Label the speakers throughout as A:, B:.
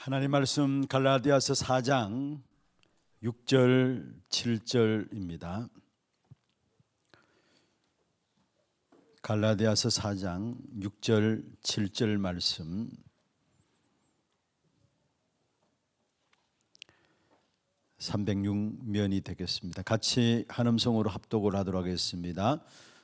A: 하나님 말씀 갈라디아서 4장 6절 7절입니다. 갈라디아서 4장 6절 7절 말씀, 306면이 되겠습니다. 같이 한 음성으로 합독을 하도록 하겠습니다.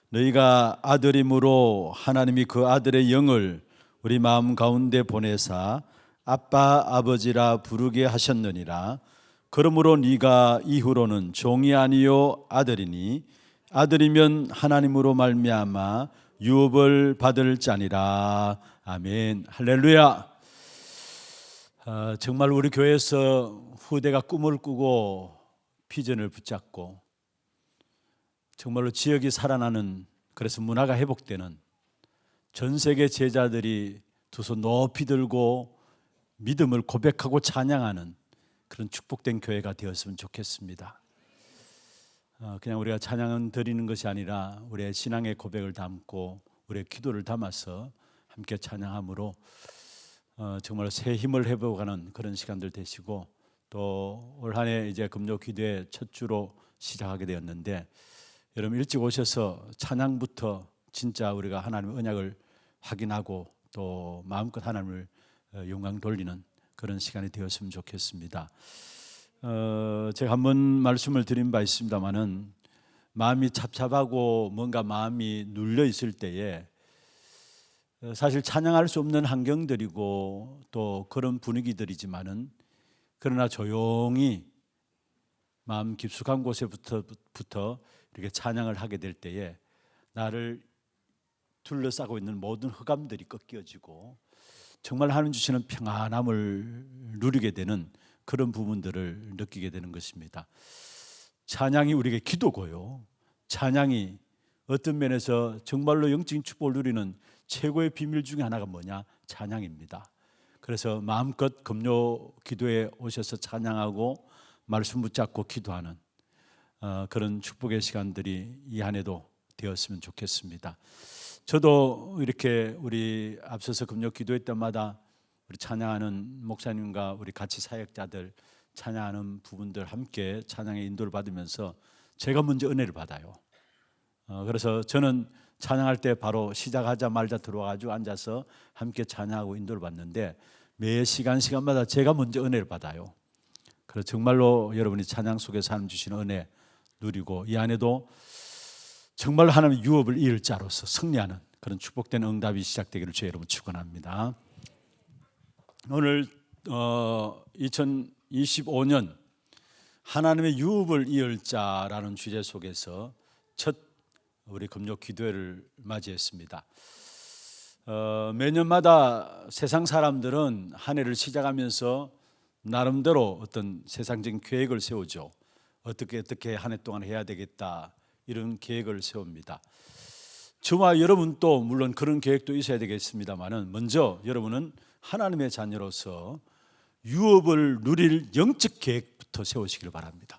A: 너희가 아들임으로 하나님이 그 아들의 영을 우리 마음 가운데 보내사 아빠 아버지라 부르게 하셨느니라. 그러므로 네가 이후로는 종이 아니요 아들이니 아들이면 하나님으로 말미암아 유업을 받을 자니라. 아멘. 할렐루야. 정말 우리 교회에서 후대가 꿈을 꾸고 비전을 붙잡고 정말로 지역이 살아나는, 그래서 문화가 회복되는, 전 세계 제자들이 두 손 높이 들고 믿음을 고백하고 찬양하는 그런 축복된 교회가 되었으면 좋겠습니다. 그냥 우리가 찬양은 드리는 것이 아니라 우리의 신앙의 고백을 담고 우리의 기도를 담아서 함께 찬양함으로 정말 새 힘을 회복하는 그런 시간들 되시고, 또 올 한 해 이제 금요 기도의 첫 주로 시작하게 되었는데, 여러분 일찍 오셔서 찬양부터 진짜 우리가 하나님의 언약을 확인하고 또 마음껏 하나님을 영광 돌리는 그런 시간이 되었으면 좋겠습니다. 제가 한번 말씀을 드린 바 있습니다마는, 마음이 찹찹하고 뭔가 마음이 눌려 있을 때에 사실 찬양할 수 없는 환경들이고 또 그런 분위기들이지만은, 그러나 조용히 마음 깊숙한 곳에부터 이렇게 찬양을 하게 될 때에 나를 둘러싸고 있는 모든 흑암들이 꺾여지고 정말 하나님 주시는 평안함을 누리게 되는 그런 부분들을 느끼게 되는 것입니다. 찬양이 우리에게 기도고요, 찬양이 어떤 면에서 정말로 영적인 축복을 누리는 최고의 비밀 중에 하나가 뭐냐? 찬양입니다. 그래서 마음껏 금요 기도에 오셔서 찬양하고 말씀 붙잡고 기도하는 그런 축복의 시간들이 이 한 해도 되었으면 좋겠습니다. 저도 이렇게 우리 앞서서 금요 기도회 때마다 우리 찬양하는 목사님과 우리 같이 사역자들 찬양하는 부분들 함께 찬양의 인도를 받으면서 제가 먼저 은혜를 받아요. 그래서 저는 찬양할 때 바로 시작하자마자 들어와가지고 앉아서 함께 찬양하고 인도를 받는데, 매 시간마다 제가 먼저 은혜를 받아요. 그래서 정말로 여러분이 찬양 속에서 하나님 주시는 은혜 누리고 이 안에도 정말 하나님의 유업을 이을 자로서 승리하는 그런 축복된 응답이 시작되기를 주의 여러분 축원합니다. 오늘 2025년 하나님의 유업을 이을 자라는 주제 속에서 첫 우리 금요 기도회를 맞이했습니다. 매년마다 세상 사람들은 한 해를 시작하면서 나름대로 어떤 세상적인 계획을 세우죠. 어떻게 한 해 동안 해야 되겠다, 이런 계획을 세웁니다. 저와 여러분도 물론 그런 계획도 있어야 되겠습니다만은, 먼저 여러분은 하나님의 자녀로서 유업을 누릴 영적 계획부터 세우시길 바랍니다.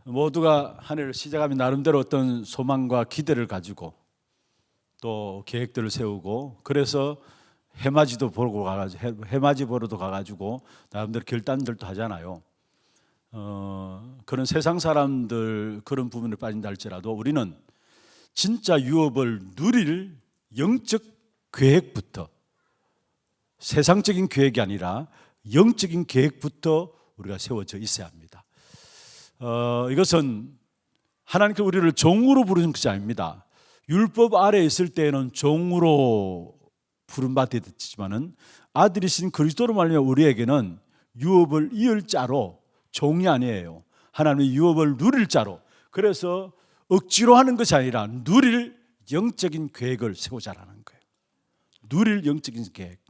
A: 모두가 한 해를 시작하면 나름대로 어떤 소망과 기대를 가지고 또 계획들을 세우고, 그래서 해맞이도 보러 가가지고 해맞이 보러도 가가지고 나름대로 결단들도 하잖아요. 그런 세상 사람들 그런 부분에 빠진다 할지라도 우리는 진짜 유업을 누릴 영적 계획부터, 세상적인 계획이 아니라 영적인 계획부터 우리가 세워져 있어야 합니다. 이것은 하나님께 우리를 종으로 부르는 것이 아닙니다. 율법 아래에 있을 때에는 종으로 부름받았지만은 아들이신 그리스도로 말미암아 우리에게는 유업을 이을 자로, 종이 아니에요. 하나님의 유업을 누릴 자로, 그래서 억지로 하는 것이 아니라 누릴 영적인 계획을 세우자라는 거예요. 누릴 영적인 계획,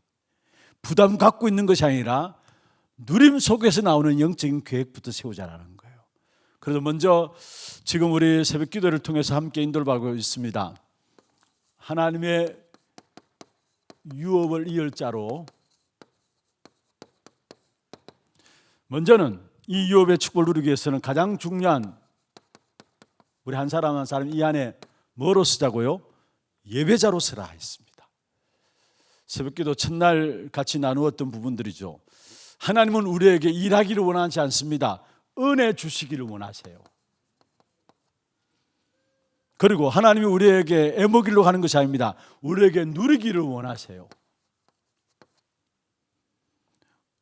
A: 부담 갖고 있는 것이 아니라 누림 속에서 나오는 영적인 계획부터 세우자라는 거예요. 그래서 먼저 지금 우리 새벽 기도를 통해서 함께 인도를 받고 있습니다. 하나님의 유업을 이을 자로 먼저는 이 유업의 축복을 누리기 위해서는 가장 중요한, 우리 한 사람 한 사람 이 안에 뭐로 쓰자고요? 예배자로 서라 했습니다. 새벽기도 첫날 같이 나누었던 부분들이죠. 하나님은 우리에게 일하기를 원하지 않습니다. 은혜 주시기를 원하세요. 그리고 하나님이 우리에게 애먹이려고 하는 것이 아닙니다. 우리에게 누리기를 원하세요.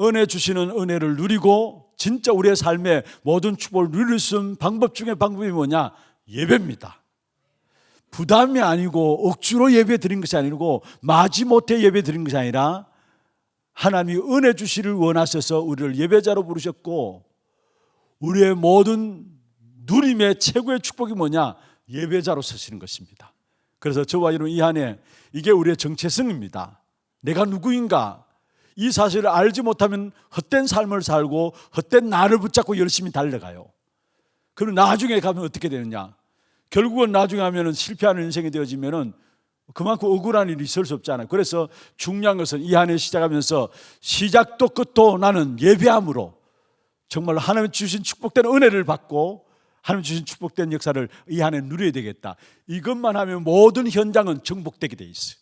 A: 은혜 주시는 은혜를 누리고 진짜 우리의 삶의 모든 축복을 누릴 수 있는 방법 중에 방법이 뭐냐? 예배입니다. 부담이 아니고 억지로 예배 드린 것이 아니고 마지못해 예배 드린 것이 아니라 하나님이 은혜 주시를 원하셔서 우리를 예배자로 부르셨고, 우리의 모든 누림의 최고의 축복이 뭐냐? 예배자로 서시는 것입니다. 그래서 저와 여러분 이 안에 이게 우리의 정체성입니다. 내가 누구인가? 이 사실을 알지 못하면 헛된 삶을 살고 헛된 나를 붙잡고 열심히 달려가요. 그럼 나중에 가면 어떻게 되느냐? 결국은 나중에 하면 실패하는 인생이 되어지면 그만큼 억울한 일이 있을 수 없잖아요. 그래서 중요한 것은 이 한 해 시작하면서 시작도 끝도 나는 예배함으로 정말로 하나님 주신 축복된 은혜를 받고 하나님 주신 축복된 역사를 이 한 해 누려야 되겠다. 이것만 하면 모든 현장은 정복되게 돼 있어요.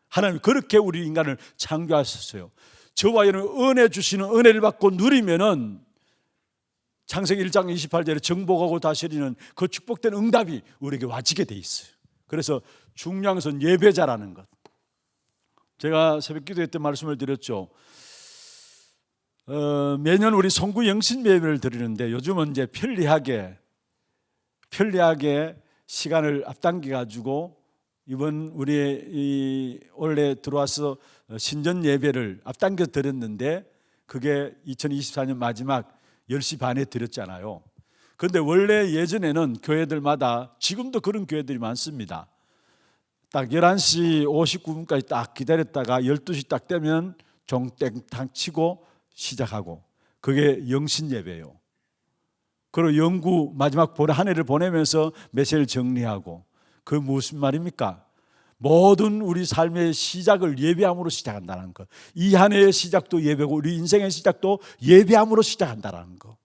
A: 하나님이 그렇게 우리 인간을 창조하셨어요. 저와 여러분 은혜 주시는 은혜를 받고 누리면은 창세기 1장 28절에 정복하고 다스리는 그 축복된 응답이 우리에게 와지게 돼 있어요. 그래서 중요한 것은 예배자라는 것. 제가 새벽 기도회 때 말씀을 드렸죠. 매년 우리 송구 영신 예배를 드리는데 요즘은 이제 편리하게 시간을 앞당겨 가지고 이번 우리 원래 들어와서 신전 예배를 앞당겨 드렸는데 그게 2024년 마지막 10시 반에 드렸잖아요. 그런데 원래 예전에는 교회들마다, 지금도 그런 교회들이 많습니다, 딱 11시 59분까지 딱 기다렸다가 12시 딱 되면 종땡탕 치고 시작하고, 그게 영신 예배예요. 그리고 영구 마지막 한 해를 보내면서 메시지를 정리하고, 그 무슨 말입니까? 모든 우리 삶의 시작을 예배함으로 시작한다는 것. 이 한 해의 시작도 예배고 우리 인생의 시작도 예배함으로 시작한다는 것.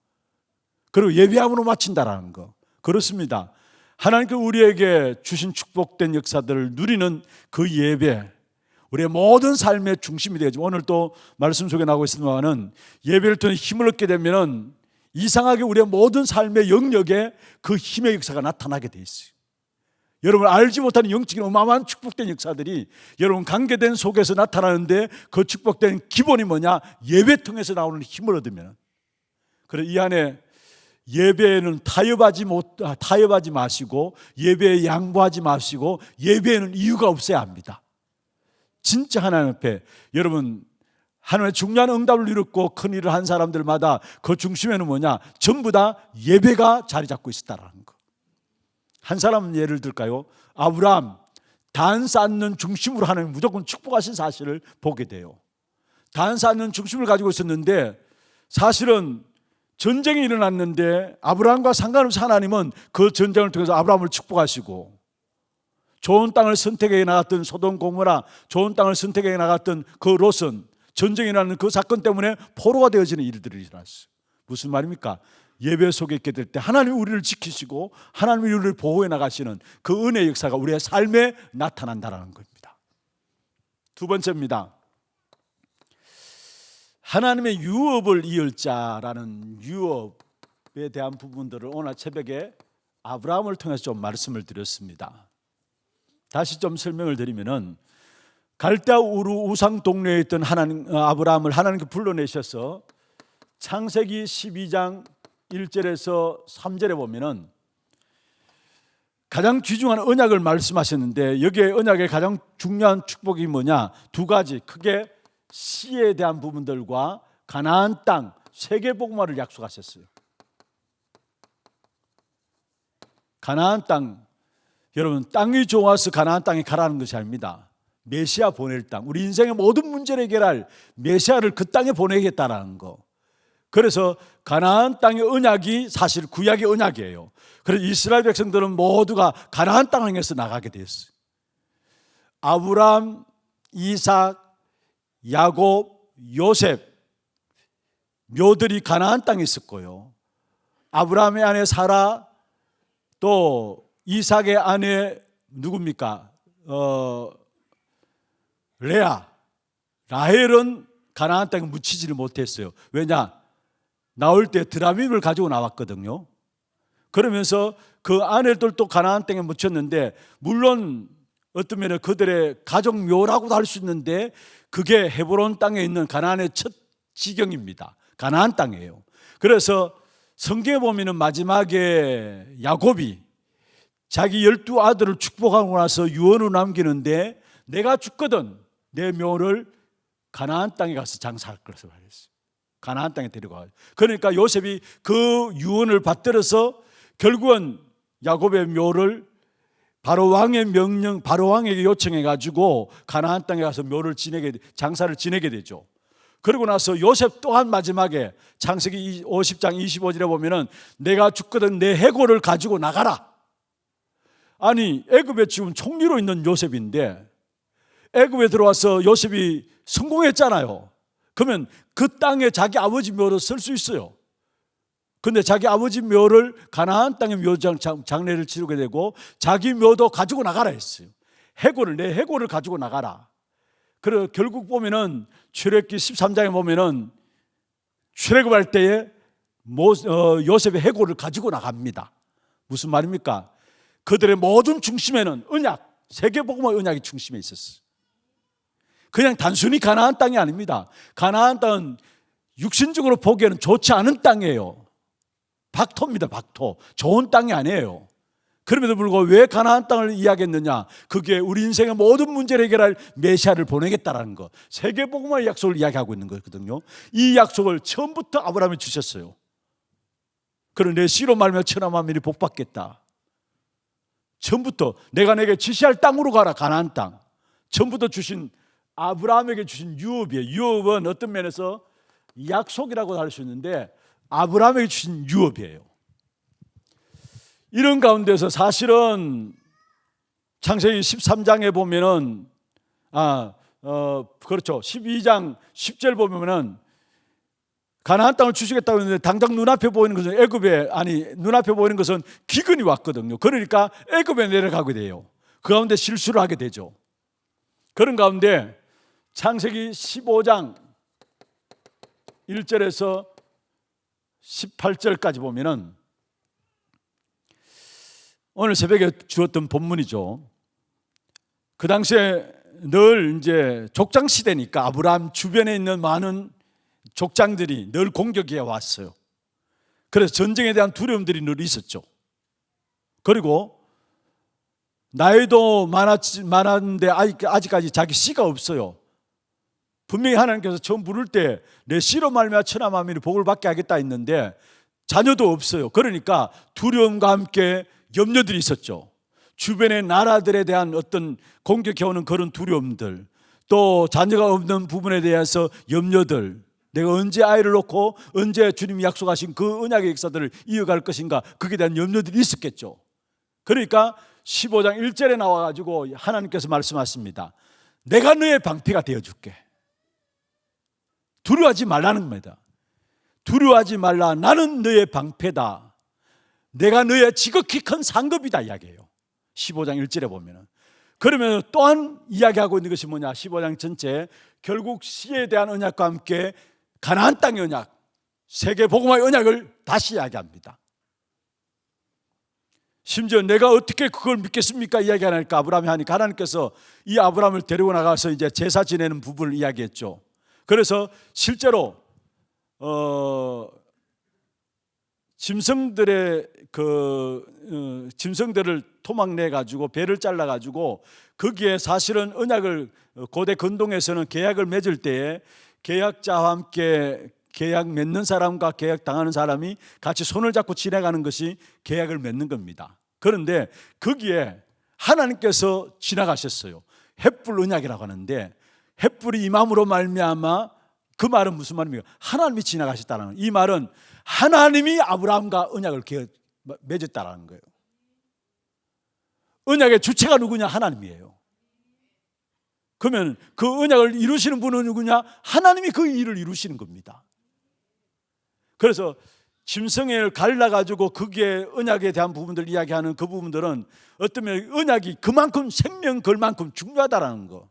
A: 그리고 예배함으로 마친다는 것. 그렇습니다. 하나님께서 우리에게 주신 축복된 역사들을 누리는 그 예배, 우리의 모든 삶의 중심이 되죠. 오늘 또 말씀 속에 나오고 있습니다만은 예배를 통해 힘을 얻게 되면은 이상하게 우리의 모든 삶의 영역에 그 힘의 역사가 나타나게 돼 있어요. 여러분 알지 못하는 영적인 어마어마한 축복된 역사들이 여러분 관계된 속에서 나타나는데, 그 축복된 기본이 뭐냐? 예배 통해서 나오는 힘을 얻으면. 그래서 이 안에 예배에는 타협하지 마시고, 예배에 양보하지 마시고, 예배에는 이유가 없어야 합니다. 진짜 하나님 앞에 여러분 하나님의 중요한 응답을 이뤘고 큰 일을 한 사람들마다 그 중심에는 뭐냐? 전부 다 예배가 자리 잡고 있었다라는 거. 한 사람 예를 들까요? 아브라함, 단 쌓는 중심으로 하나님 무조건 축복하신 사실을 보게 돼요. 단 쌓는 중심을 가지고 있었는데 사실은 전쟁이 일어났는데 아브라함과 상관없이 하나님은 그 전쟁을 통해서 아브라함을 축복하시고, 좋은 땅을 선택해 나갔던 소돔 고모라, 좋은 땅을 선택해 나갔던 그 롯은 전쟁이 일어나는 그 사건 때문에 포로가 되어지는 일들이 일어났어요. 무슨 말입니까? 예배 속에 있게 될 때 하나님이 우리를 지키시고 하나님이 우리를 보호해 나가시는 그 은혜의 역사가 우리의 삶에 나타난다는 겁니다. 두 번째입니다. 하나님의 유업을 이을 자라는 유업에 대한 부분들을 오늘 새벽에 아브라함을 통해서 좀 말씀을 드렸습니다. 다시 좀 설명을 드리면은 갈대아 우르 우상 동네에 있던 아브라함을 하나님께 불러내셔서 창세기 12장 1절에서 3절에 보면은 가장 귀중한 언약을 말씀하셨는데, 여기에 언약의 가장 중요한 축복이 뭐냐? 두 가지, 크게 씨에 대한 부분들과 가나안 땅 세계 복음화를 약속하셨어요. 가나안 땅, 여러분 땅이 좋아서 가나안 땅에 가라는 것이 아닙니다. 메시아 보낼 땅, 우리 인생의 모든 문제를 해결할 메시아를 그 땅에 보내겠다라는 거. 그래서 가나안 땅의 언약이 사실 구약의 언약이에요. 그래서 이스라엘 백성들은 모두가 가나안 땅을 향해서 나가게 됐어요. 아브람, 이삭, 야곱, 요셉, 묘들이 가나안 땅에 있었고요. 아브라함의 아내 사라, 또 이삭의 아내 누굽니까? 레아, 라헬은 가나안 땅에 묻히지를 못했어요. 왜냐? 나올 때 드라밈을 가지고 나왔거든요. 그러면서 그 아내들도 가나안 땅에 묻혔는데, 물론 어떤 면에 그들의 가정묘라고도 할 수 있는데, 그게 헤브론 땅에 있는 가나안의 첫 지경입니다. 가나안 땅이에요. 그래서 성경에 보면은 마지막에 야곱이 자기 12아들을 축복하고 나서 유언을 남기는데, 내가 죽거든 내 묘를 가나안 땅에 가서 장사할 것을 말했어요. 가나안 땅에 데려가요. 그러니까 요셉이 그 유언을 받들어서 결국은 야곱의 묘를 바로 왕의 명령, 바로 왕에게 요청해 가지고 가나안 땅에 가서 묘를 장사를 지내게 되죠. 그러고 나서 요셉 또한 마지막에 창세기 50장 25절에 보면은 내가 죽거든 내 해골을 가지고 나가라. 아니, 애굽에 지금 총리로 있는 요셉인데 애굽에 들어와서 요셉이 성공했잖아요. 그러면 그 땅에 자기 아버지 묘를 쓸 수 있어요. 근데 자기 아버지 묘를 가나안 땅의 묘장 장례를 치르게 되고 자기 묘도 가지고 나가라 했어요. 내 해골을 가지고 나가라. 그리고 결국 보면은 출애굽기 13장에 보면은 출애굽할 때에 요셉의 해골을 가지고 나갑니다. 무슨 말입니까? 그들의 모든 중심에는 언약, 세계복음의 언약이 중심에 있었어요. 그냥 단순히 가나안 땅이 아닙니다. 가나안 땅은 육신적으로 보기에는 좋지 않은 땅이에요. 박토입니다. 박토. 좋은 땅이 아니에요. 그럼에도 불구하고 왜 가나안 땅을 이야기했느냐? 그게 우리 인생의 모든 문제를 해결할 메시아를 보내겠다라는 것, 세계복음의 약속을 이야기하고 있는 거거든요. 이 약속을 처음부터 아브라함이 주셨어요. 그런 내 씨로 말미암아 천하 만민이 복받겠다. 처음부터 내가 내게 지시할 땅으로 가라. 가나안 땅. 처음부터 주신, 아브라함에게 주신 유업이에요. 유업은 어떤 면에서 약속이라고 할 수 있는데 아브라함에게 주신 유업이에요. 이런 가운데서 사실은 창세기 13장에 보면은 그렇죠. 12장 10절 보면은 가나안 땅을 주시겠다고 했는데 당장 눈앞에 보이는 것은 눈앞에 보이는 것은 기근이 왔거든요. 그러니까 애굽에 내려가게 돼요. 그 가운데 실수를 하게 되죠. 그런 가운데 창세기 15장 1절에서 18절까지 보면은 오늘 새벽에 주었던 본문이죠. 그 당시에 늘 이제 족장 시대니까 아브라함 주변에 있는 많은 족장들이 늘 공격해 왔어요. 그래서 전쟁에 대한 두려움들이 늘 있었죠. 그리고 나이도 많았는데 아직까지 자기 씨가 없어요. 분명히 하나님께서 처음 부를 때 내 씨로 말미암아 천하 만민이 복을 받게 하겠다 했는데 자녀도 없어요. 그러니까 두려움과 함께 염려들이 있었죠. 주변의 나라들에 대한 어떤 공격해오는 그런 두려움들, 또 자녀가 없는 부분에 대해서 염려들, 내가 언제 아이를 놓고 언제 주님이 약속하신 그 언약의 역사들을 이어갈 것인가, 그에 대한 염려들이 있었겠죠. 그러니까 15장 1절에 나와가지고 하나님께서 말씀하십니다. 내가 너의 방패가 되어줄게. 두려워하지 말라는 겁니다. 두려워하지 말라. 나는 너의 방패다. 내가 너의 지극히 큰 상급이다 이야기해요. 15장 1절에 보면은. 그러면 또한 이야기하고 있는 것이 뭐냐? 15장 전체 결국 씨에 대한 언약과 함께 가나안 땅의 언약, 세계 복음화의 언약을 다시 이야기합니다. 심지어 내가 어떻게 그걸 믿겠습니까? 이야기하니까 아브라함이 하니까 하나님께서 이 아브라함을 데리고 나가서 이제 제사 지내는 부분을 이야기했죠. 그래서 실제로 짐승들의 짐승들을 토막내 가지고 배를 잘라 가지고 거기에 사실은 언약을 고대 근동에서는 계약을 맺을 때에 계약자와 함께 계약 맺는 사람과 계약 당하는 사람이 같이 손을 잡고 지나가는 것이 계약을 맺는 겁니다. 그런데 거기에 하나님께서 지나가셨어요. 햇불 언약이라고 하는데 햇불이 임함으로 말미암아, 그 말은 무슨 말입니까? 하나님이 지나가셨다는, 이 말은 하나님이 아브라함과 언약을 맺었다는 거예요. 언약의 주체가 누구냐? 하나님이에요. 그러면 그 언약을 이루시는 분은 누구냐? 하나님이 그 일을 이루시는 겁니다. 그래서 짐승을 갈라가지고 거기에 언약에 대한 부분들 이야기하는 그 부분들은 어쩌면 언약이 그만큼 생명 걸 만큼 중요하다는 거.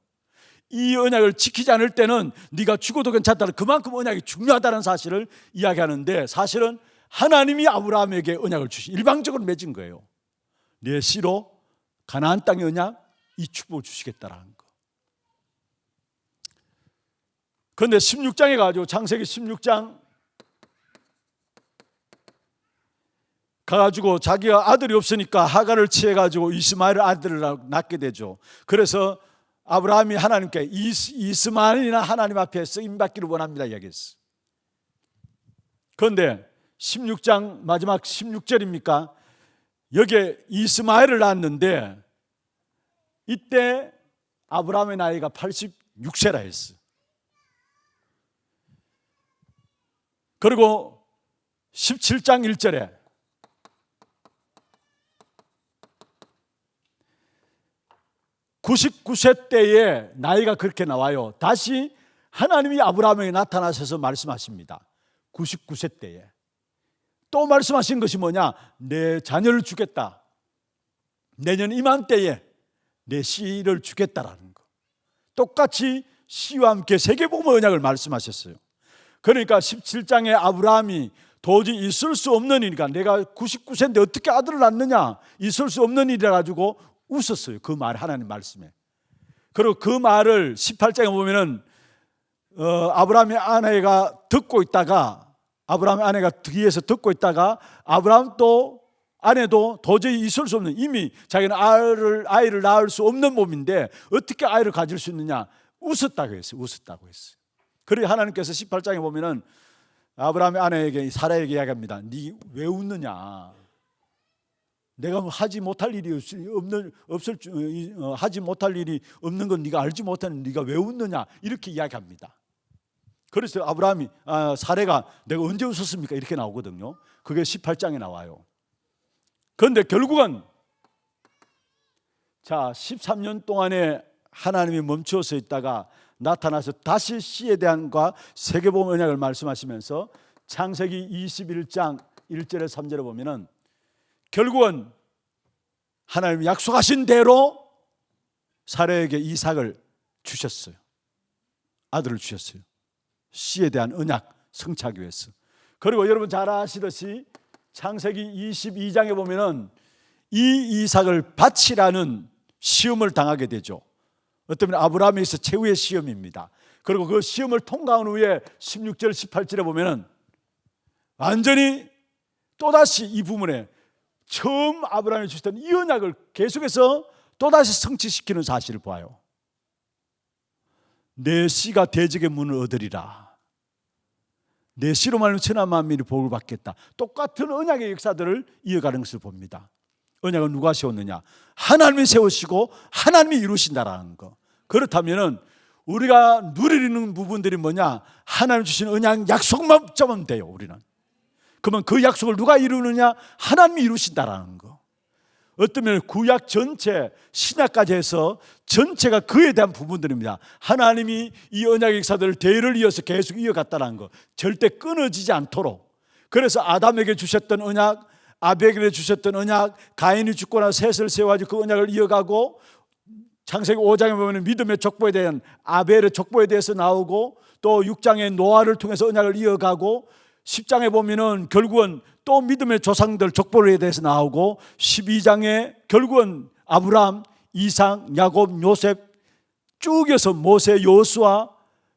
A: 이 언약을 지키지 않을 때는 네가 죽어도 괜찮다. 그만큼 언약이 중요하다는 사실을 이야기하는데, 사실은 하나님이 아브라함에게 언약을 일방적으로 맺은 거예요. 내 씨로 가나안 땅의 언약, 이 축복을 주시겠다라는 거. 그런데 16장에 가지고, 창세기 16장 가가지고 자기가 아들이 없으니까 하갈을 취해가지고 이스마엘 아들을 낳게 되죠. 그래서 아브라함이 하나님께 이스마엘이나 하나님 앞에 쓰임받기를 원합니다 이야기했어. 그런데 16장 마지막 16절입니까? 여기에 이스마엘을 낳았는데 이때 아브라함의 나이가 86세라 했어. 그리고 17장 1절에 (99세) 때에 나이가 그렇게 나와요. 다시 하나님이 아브라함에게 나타나셔서 말씀하십니다. 99세 때에 또 말씀하신 것이 뭐냐? 내 자녀를 주겠다. 내년 이맘때에 내 씨를 주겠다라는 거. 똑같이 씨와 함께 세계복음 언약을 말씀하셨어요. 그러니까 17장에 아브라함이 도저히 있을 수 없는 일이니까, 내가 99세인데 어떻게 아들을 낳느냐, 있을 수 없는 일이라 가지고 웃었어요. 그 말, 하나님 말씀에. 그리고 그 말을 18장에 보면은 아브라함의 아내가 듣고 있다가, 아브라함의 아내가 뒤에서 듣고 있다가 아브라함도 아내도 도저히 있을 수 없는, 이미 자기는 아이를 낳을 수 없는 몸인데 어떻게 아이를 가질 수 있느냐, 웃었다고 했어요. 웃었다고 했어요. 그리고 하나님께서 18장에 보면은 아브라함의 아내에게, 사라에게 이야기합니다. 네 왜 웃느냐? 내가 하지 못할 일이 하지 못할 일이 없는 건 네가 알지 못하는, 네가 왜 웃느냐? 이렇게 이야기합니다. 그래서 아브라함이 사례가 내가 언제 웃었습니까? 이렇게 나오거든요. 그게 18장에 나와요. 그런데 결국은 13년 동안에 하나님이 멈추어서 있다가 나타나서 다시 씨에 대한과 세계복음 언약을 말씀하시면서 창세기 21장 1절에 3절에 보면은 결국은 하나님이 약속하신 대로 사라에게 이삭을 주셨어요. 아들을 주셨어요. 씨에 대한 언약 성취하기 위해서. 그리고 여러분 잘 아시듯이 창세기 22장에 보면은 이 이삭을 바치라는 시험을 당하게 되죠. 어쩌면 아브라함에 있어 최후의 시험입니다. 그리고 그 시험을 통과한 후에 16절 18절에 보면은 완전히 또다시 이 부분에 처음 아브라함이 주셨던 이 언약을 계속해서 또다시 성취시키는 사실을 봐요. 내 씨가 대적의 문을 얻으리라. 내 씨로 말하면 천하 만민이 복을 받겠다. 똑같은 언약의 역사들을 이어가는 것을 봅니다. 언약은 누가 세웠느냐? 하나님이 세우시고 하나님이 이루신다라는 거. 그렇다면 우리가 누리는 부분들이 뭐냐? 하나님 주신 언약 약속만 붙잡으면 돼요. 우리는. 그러면 그 약속을 누가 이루느냐? 하나님이 이루신다라는 거. 어쩌면 구약 전체, 신약까지 해서 전체가 그에 대한 부분들입니다. 하나님이 이 언약의 역사들을 대를 이어서 계속 이어갔다는 거, 절대 끊어지지 않도록. 그래서 아담에게 주셨던 언약, 아벨에게 주셨던 언약, 가인이 죽고 나서 셋을 세워가지고 그 언약을 이어가고, 창세기 5장에 보면 믿음의 족보에 대한 아벨의 족보에 대해서 나오고, 또 6장에 노아를 통해서 언약을 이어가고, 10장에 보면은 결국은 또 믿음의 조상들 족보에 대해서 나오고, 12장에 결국은 아브라함, 이삭, 야곱, 요셉 쭉 이어서 모세, 여호수아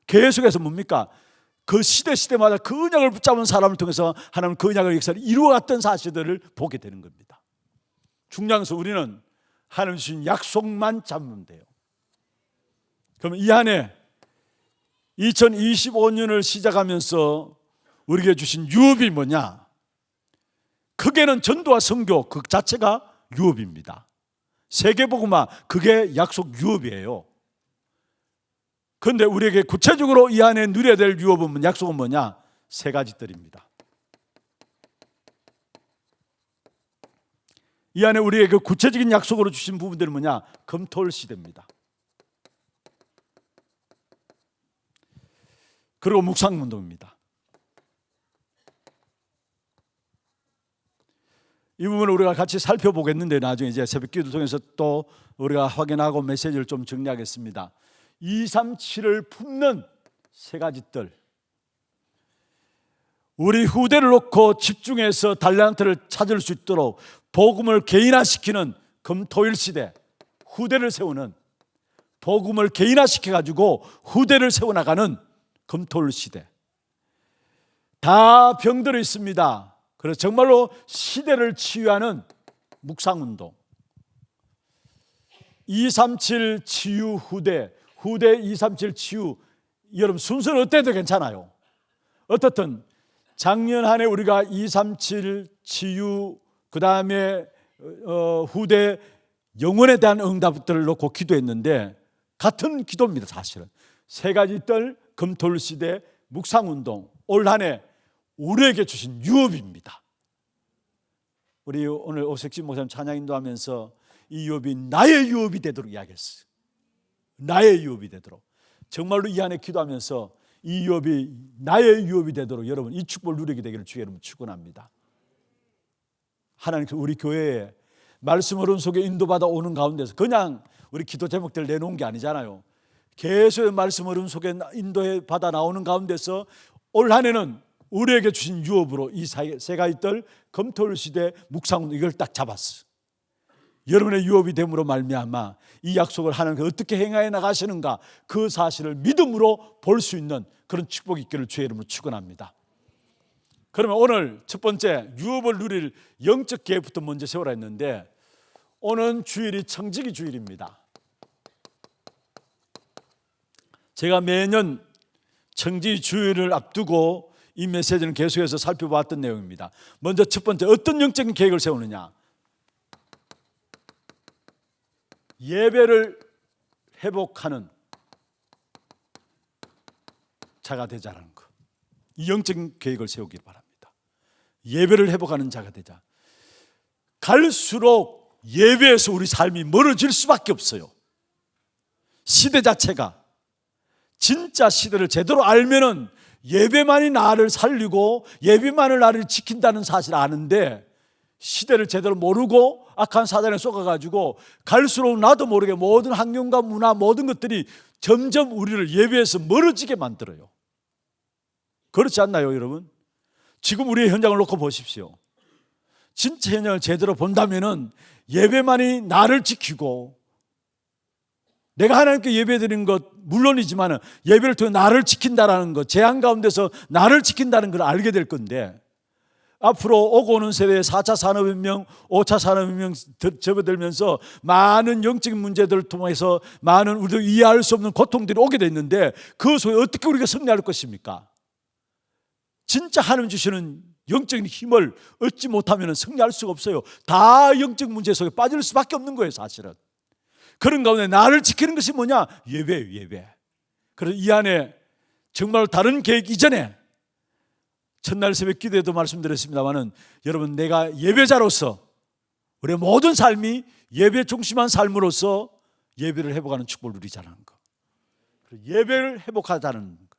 A: 계속해서 뭡니까? 그 시대마다 그 언약을 붙잡은 사람을 통해서 하나님 그 언약의 역사를 이루어갔던 사실들을 보게 되는 겁니다. 중요한 것은 우리는 하나님 주신 약속만 잡으면 돼요. 그러면 이 안에 2025년을 시작하면서 우리에게 주신 유업이 뭐냐? 크게는 전도와 선교 그 자체가 유업입니다. 세계복음화 그게 약속 유업이에요. 그런데 우리에게 구체적으로 이 안에 누려야 될 유업은, 약속은 뭐냐? 세 가지들입니다. 이 안에 우리에게 구체적인 약속으로 주신 부분들은 뭐냐? 금토일 시대입니다. 그리고 묵상운동입니다. 이 부분을 우리가 같이 살펴보겠는데 나중에 이제 새벽 기도 통해서 또 우리가 확인하고 메시지를 좀 정리하겠습니다. 237을 품는 세 가지 뜰. 우리 후대를 놓고 집중해서 달란트를 찾을 수 있도록 복음을 개인화시키는 금토일 시대, 후대를 세우는, 복음을 개인화시켜가지고 후대를 세워나가는 금토일 시대. 다 병들어 있습니다. 그래서 정말로 시대를 치유하는 묵상운동. 237 치유 후대, 후대 237 치유. 여러분 순서는 어때도 괜찮아요. 어떻든 작년 한 해 우리가 237 치유, 그 다음에 후대 영혼에 대한 응답들을 놓고 기도했는데 같은 기도입니다. 사실은 세 가지 뜰, 금토일 시대, 묵상운동. 올 한 해 우리에게 주신 유업입니다. 우리 오늘 오색진 목사님 찬양 인도하면서 이 유업이 나의 유업이 되도록 이야기했어요. 나의 유업이 되도록. 정말로 이 안에 기도하면서 이 유업이 나의 유업이 되도록 여러분 이 축복을 누리게 되기를 주의 이름으로 축원합니다. 하나님께서 우리 교회에 말씀 흐름 속에 인도받아 오는 가운데서 그냥 우리 기도 제목들 내놓은 게 아니잖아요. 계속 말씀 흐름 속에 인도해 받아 나오는 가운데서 올 한 해는 우리에게 주신 유업으로 이 세 가지 뜰, 금토일 시대, 묵상운동 이걸 딱 잡았어. 여러분의 유업이 됨으로 말미암아 이 약속을 하나님께서 어떻게 행하여 나가시는가 그 사실을 믿음으로 볼 수 있는 그런 축복이 있기를 주의 이름으로 축원합니다. 그러면 오늘 첫 번째 유업을 누릴 영적 계획부터 먼저 세우라 했는데 오는 주일이 청지기 주일입니다. 제가 매년 청지기 주일을 앞두고 이 메시지는 계속해서 살펴봤던 내용입니다. 먼저 첫 번째 어떤 영적인 계획을 세우느냐, 예배를 회복하는 자가 되자라는 것. 이 영적인 계획을 세우길 바랍니다. 예배를 회복하는 자가 되자. 갈수록 예배에서 우리 삶이 멀어질 수밖에 없어요. 시대 자체가 진짜 시대를 제대로 알면은 예배만이 나를 살리고 예배만을 나를 지킨다는 사실을 아는데 시대를 제대로 모르고 악한 사단에 속아가지고 갈수록 나도 모르게 모든 환경과 문화 모든 것들이 점점 우리를 예배에서 멀어지게 만들어요. 그렇지 않나요, 여러분? 지금 우리의 현장을 놓고 보십시오. 진짜 현장을 제대로 본다면은 예배만이 나를 지키고 내가 하나님께 예배드리는 것 물론이지만 예배를 통해 나를 지킨다라는 것, 재앙 가운데서 나를 지킨다는 걸 알게 될 건데 앞으로 오고 오는 세대에 4차 산업혁명, 5차 산업혁명 접어들면서 많은 영적인 문제들을 통해서 많은 우리도 이해할 수 없는 고통들이 오게 됐는데 그 속에 어떻게 우리가 승리할 것입니까? 진짜 하나님 주시는 영적인 힘을 얻지 못하면 승리할 수가 없어요. 다 영적 문제 속에 빠질 수밖에 없는 거예요, 사실은. 그런 가운데 나를 지키는 것이 뭐냐? 예배예요, 예배. 그래서 이 안에 정말 다른 계획 이전에 첫날 새벽 기도에도 말씀드렸습니다마는 여러분 내가 예배자로서 우리의 모든 삶이 예배 중심한 삶으로서 예배를 회복하는 축복을 누리자는 것. 예배를 회복하자는 것.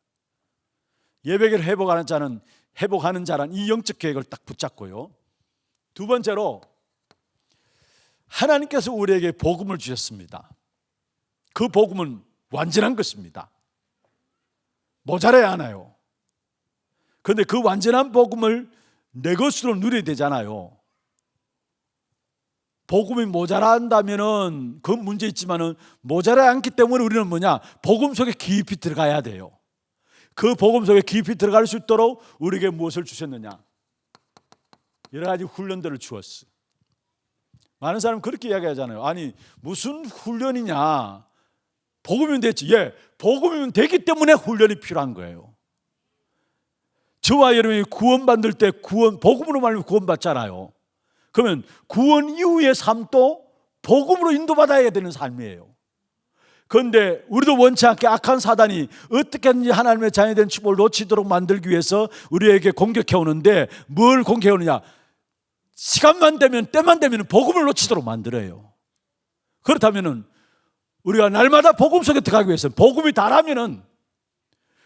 A: 예배를 회복하는 자는 이 영적 계획을 딱 붙잡고요. 두 번째로 하나님께서 우리에게 복음을 주셨습니다. 그 복음은 완전한 것입니다. 모자라야 하나요? 그런데 그 완전한 복음을 내 것으로 누려야 되잖아요. 복음이 모자란다면은 그 문제 있지만은 모자라지 않기 때문에 우리는 뭐냐? 복음 속에 깊이 들어가야 돼요. 그 복음 속에 깊이 들어갈 수 있도록 우리에게 무엇을 주셨느냐? 여러 가지 훈련들을 주었어. 많은 사람은 그렇게 이야기하잖아요. 아니 무슨 훈련이냐? 복음이면 됐지. 예, 복음이면 되기 때문에 훈련이 필요한 거예요. 저와 여러분이 구원받을 때 복음으로 말하면 구원받잖아요. 그러면 구원 이후의 삶도 복음으로 인도받아야 되는 삶이에요. 그런데 우리도 원치 않게 악한 사단이 어떻게든지 하나님의 자녀이 된 축복을 놓치도록 만들기 위해서 우리에게 공격해 오는데 뭘 공격해 오느냐? 시간만 되면 때만 되면 복음을 놓치도록 만들어요. 그렇다면 우리가 날마다 복음 속에 들어가기 위해서는 복음이 다라면은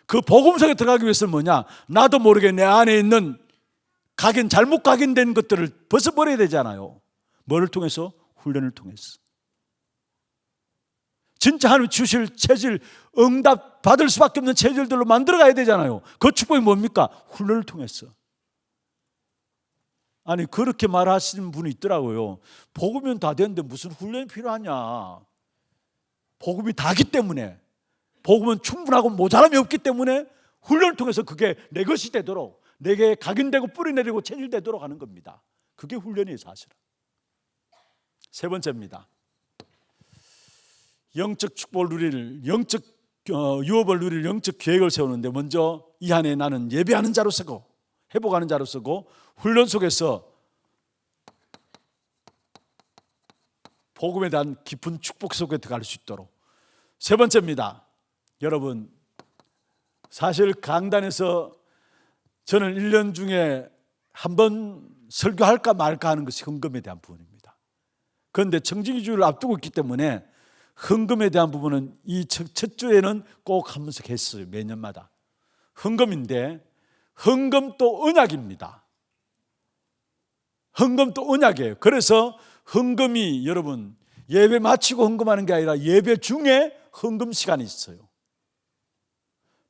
A: 그 복음 속에 들어가기 위해서는 뭐냐? 나도 모르게 내 안에 있는 잘못 각인된 것들을 벗어버려야 되잖아요. 뭐를 통해서? 훈련을 통해서. 진짜 하나님 주실 체질, 응답 받을 수밖에 없는 체질들로 만들어가야 되잖아요. 그 축복이 뭡니까? 훈련을 통해서. 아니 그렇게 말하시는 분이 있더라고요. 복음은 다 되는데 무슨 훈련이 필요하냐. 복음이 다기 때문에, 복음은 충분하고 모자람이 없기 때문에 훈련을 통해서 그게 내 것이 되도록, 내게 각인되고 뿌리내리고 체질되도록 하는 겁니다. 그게 훈련이에요 사실은. 세 번째입니다. 영적 축복을 누릴, 영적 유업을 누릴 영적 계획을 세우는데, 먼저 이 안에 나는 예배하는 자로 서고 회복하는 자로 서고 훈련 속에서 복음에 대한 깊은 축복 속에 들어갈 수 있도록. 세 번째입니다. 여러분, 사실 강단에서 저는 1년 중에 한 번 설교할까 말까 하는 것이 헌금에 대한 부분입니다. 그런데 청지기주의를 앞두고 있기 때문에 헌금에 대한 부분은 이 첫 주에는 꼭 한 번씩 했어요. 매년마다. 헌금인데, 헌금도 언약입니다. 헌금도 언약이에요. 그래서 헌금이, 여러분, 예배 마치고 헌금하는 게 아니라 예배 중에 헌금 시간이 있어요.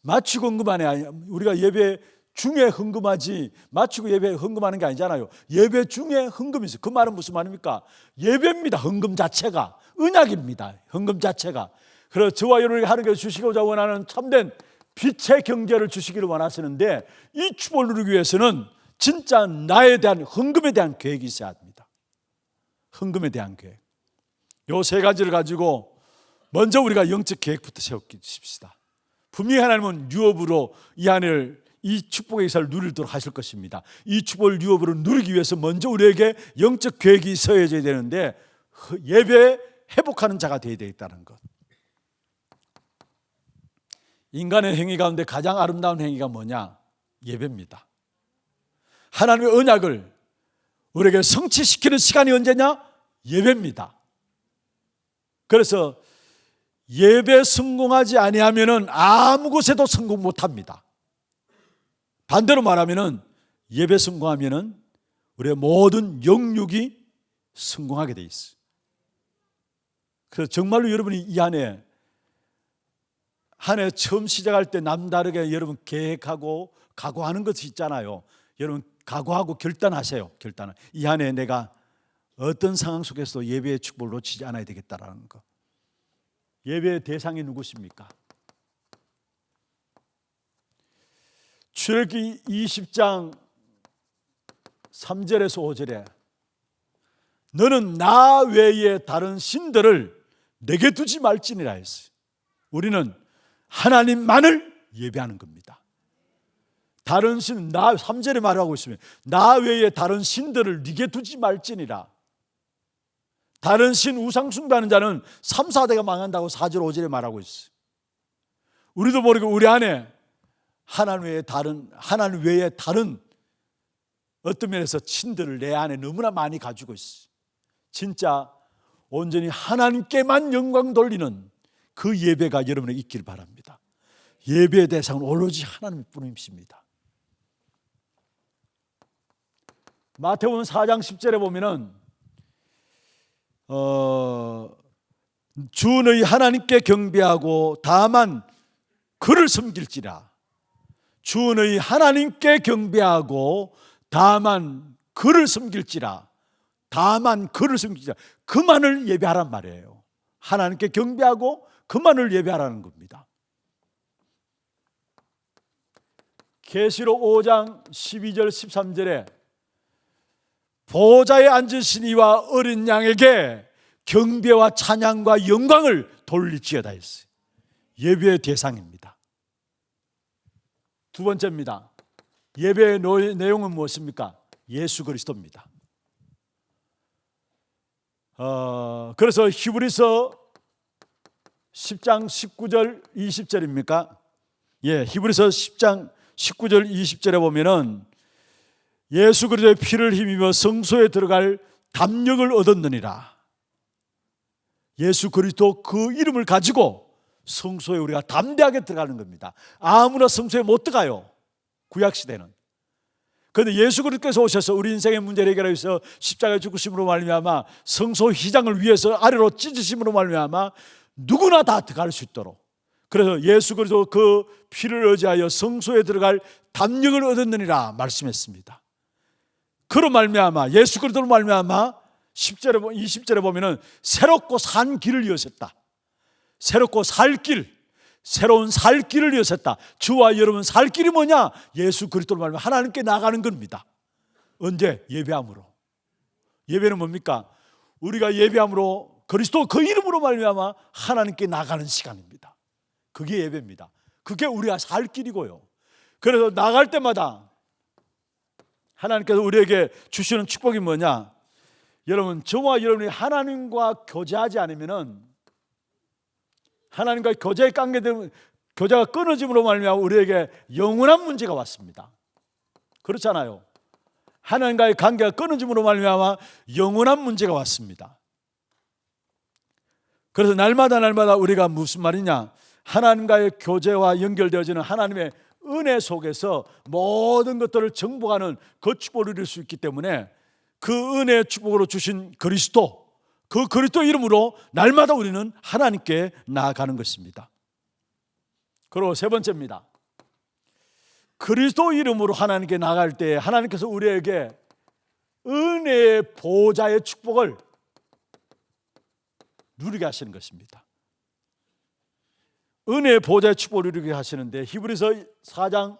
A: 마치고 헌금하는 게 아니라, 우리가 예배 중에 헌금하지 마치고 예배 헌금하는 게 아니잖아요. 예배 중에 헌금이 있어요. 그 말은 무슨 말입니까? 예배입니다. 헌금 자체가 언약입니다. 헌금 자체가. 그래서 저와 여러분에게 하나님께서 주시고자 원하는 참된 빛의 경제를 주시기를 원하시는데, 이 축복을 누리기 위해서는 진짜 나에 대한 헌금에 대한 계획이 있어야 합니다. 헌금에 대한 계획. 요 세 가지를 가지고 먼저 우리가 영적 계획부터 세우십시다. 분명히 하나님은 유업으로 이 축복의 역사를 누리도록 하실 것입니다. 이 축복을 유업으로 누리기 위해서 먼저 우리에게 영적 계획이 있어야 되는데, 예배 회복하는 자가 되어야 되겠다는 것. 인간의 행위 가운데 가장 아름다운 행위가 뭐냐? 예배입니다. 하나님의 언약을 우리에게 성취시키는 시간이 언제냐? 예배입니다. 그래서 예배 성공하지 아니하면은 아무 곳에도 성공 못합니다. 반대로 말하면은 예배 성공하면은 우리의 모든 영육이 성공하게 돼 있어요. 그래서 정말로 여러분이 이 안에 한 해 처음 시작할 때 남다르게 여러분 계획하고 각오하는 것이 있잖아요. 여러분 각오하고 결단하세요. 이 한 해 내가 어떤 상황 속에서도 예배의 축복을 놓치지 않아야 되겠다라는 거. 예배의 대상이 누구십니까? 출애굽기 20장 3절에서 5절에 너는 나 외에 다른 신들을 내게 두지 말지니라 했어요. 우리는 하나님만을 예배하는 겁니다. 다른 신, 3절에 말하고 있으면 나 외에 다른 신들을 네게 두지 말지니라. 다른 신 우상 숭배하는 자는 3, 4대가 망한다고 4절 5절에 말하고 있어요. 우리도 모르게 우리 안에 하나님 외에 다른 어떤 면에서 신들을 내 안에 너무나 많이 가지고 있어요. 진짜 온전히 하나님께만 영광 돌리는 그 예배가 여러분에게 있기를 바랍니다. 예배의 대상은 오로지 하나님뿐이십니다. 마태복음 4장 10절에 보면은 주 너희 하나님께 경배하고 다만 그를 섬길지라. 주 너희 하나님께 경배하고 다만 그를 섬길지라. 다만 그를 섬길지라. 그만을 예배하란 말이에요. 하나님께 경배하고 그만을 예배하라는 겁니다. 계시록 5장 12절 13절에 보좌에 앉으신 이와 어린 양에게 경배와 찬양과 영광을 돌릴지어다 했어요. 예배의 대상입니다. 두 번째입니다. 예배의 내용은 무엇입니까? 예수 그리스도입니다. 그래서 히브리서 10장 19절 20절입니까? 히브리서 10장 19절 20절에 보면은 예수 그리스도의 피를 힘입어 성소에 들어갈 담력을 얻었느니라. 예수 그리스도 그 이름을 가지고 성소에 우리가 담대하게 들어가는 겁니다. 아무나 성소에 못 들어가요. 구약시대는. 그런데 예수 그리스도께서 오셔서 우리 인생의 문제를 해결하기 위해서 십자가에 죽으심으로 말미암아 성소 휘장을 위해서 아래로 찢으심으로 말미암아 누구나 다 들어갈 수 있도록, 그래서 예수 그리스도 그 피를 의지하여 성소에 들어갈 담력을 얻었느니라 말씀했습니다. 그로 말미암아 예수 그리스도로 말미암아 10절에 20절에 보면은 새롭고 산 길을 여셨다. 새롭고 살 길, 새로운 살 길을 여셨다. 주와 여러분 살 길이 뭐냐? 예수 그리스도로 말미암아 하나님께 나가는 겁니다. 언제? 예배함으로. 예배는 뭡니까? 우리가 예배함으로 그리스도 그 이름으로 말미암아 하나님께 나가는 시간입니다. 그게 예배입니다. 그게 우리가 살 길이고요. 그래서 나갈 때마다 하나님께서 우리에게 주시는 축복이 뭐냐? 여러분, 저와 여러분이 하나님과 교제하지 않으면은, 하나님과 교제의 관계되면 교제가 끊어짐으로 말미암아 우리에게 영원한 문제가 왔습니다. 그렇잖아요. 하나님과의 관계가 끊어짐으로 말미암아 영원한 문제가 왔습니다. 그래서 날마다 우리가 무슨 말이냐? 하나님과의 교제와 연결되어지는 하나님의 은혜 속에서 모든 것들을 정복하는 그 축복을 누릴 수 있기 때문에 그 은혜의 축복으로 주신 그리스도, 그 그리스도 이름으로 날마다 우리는 하나님께 나아가는 것입니다. 그리고 세 번째입니다. 그리스도 이름으로 하나님께 나아갈 때 하나님께서 우리에게 은혜의 보좌의 축복을 누리게 하시는 것입니다. 은혜의 보좌의 축복을 누리게 하시는데 히브리서 4장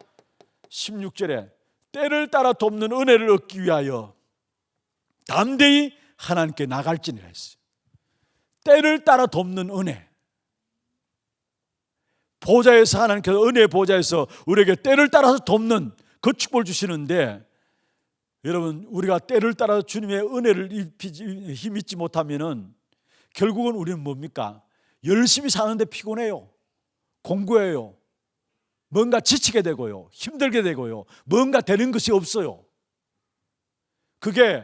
A: 16절에 때를 따라 돕는 은혜를 얻기 위하여 담대히 하나님께 나갈지니라 했어요. 때를 따라 돕는 은혜. 보좌에서 하나님께서 은혜의 보좌에서 우리에게 때를 따라서 돕는 그 축복을 주시는데, 여러분 우리가 때를 따라 주님의 은혜를 힘입지 못하면은 결국은 우리는 뭡니까? 열심히 사는데 피곤해요. 공부해요. 뭔가 지치게 되고요. 힘들게 되고요. 뭔가 되는 것이 없어요. 그게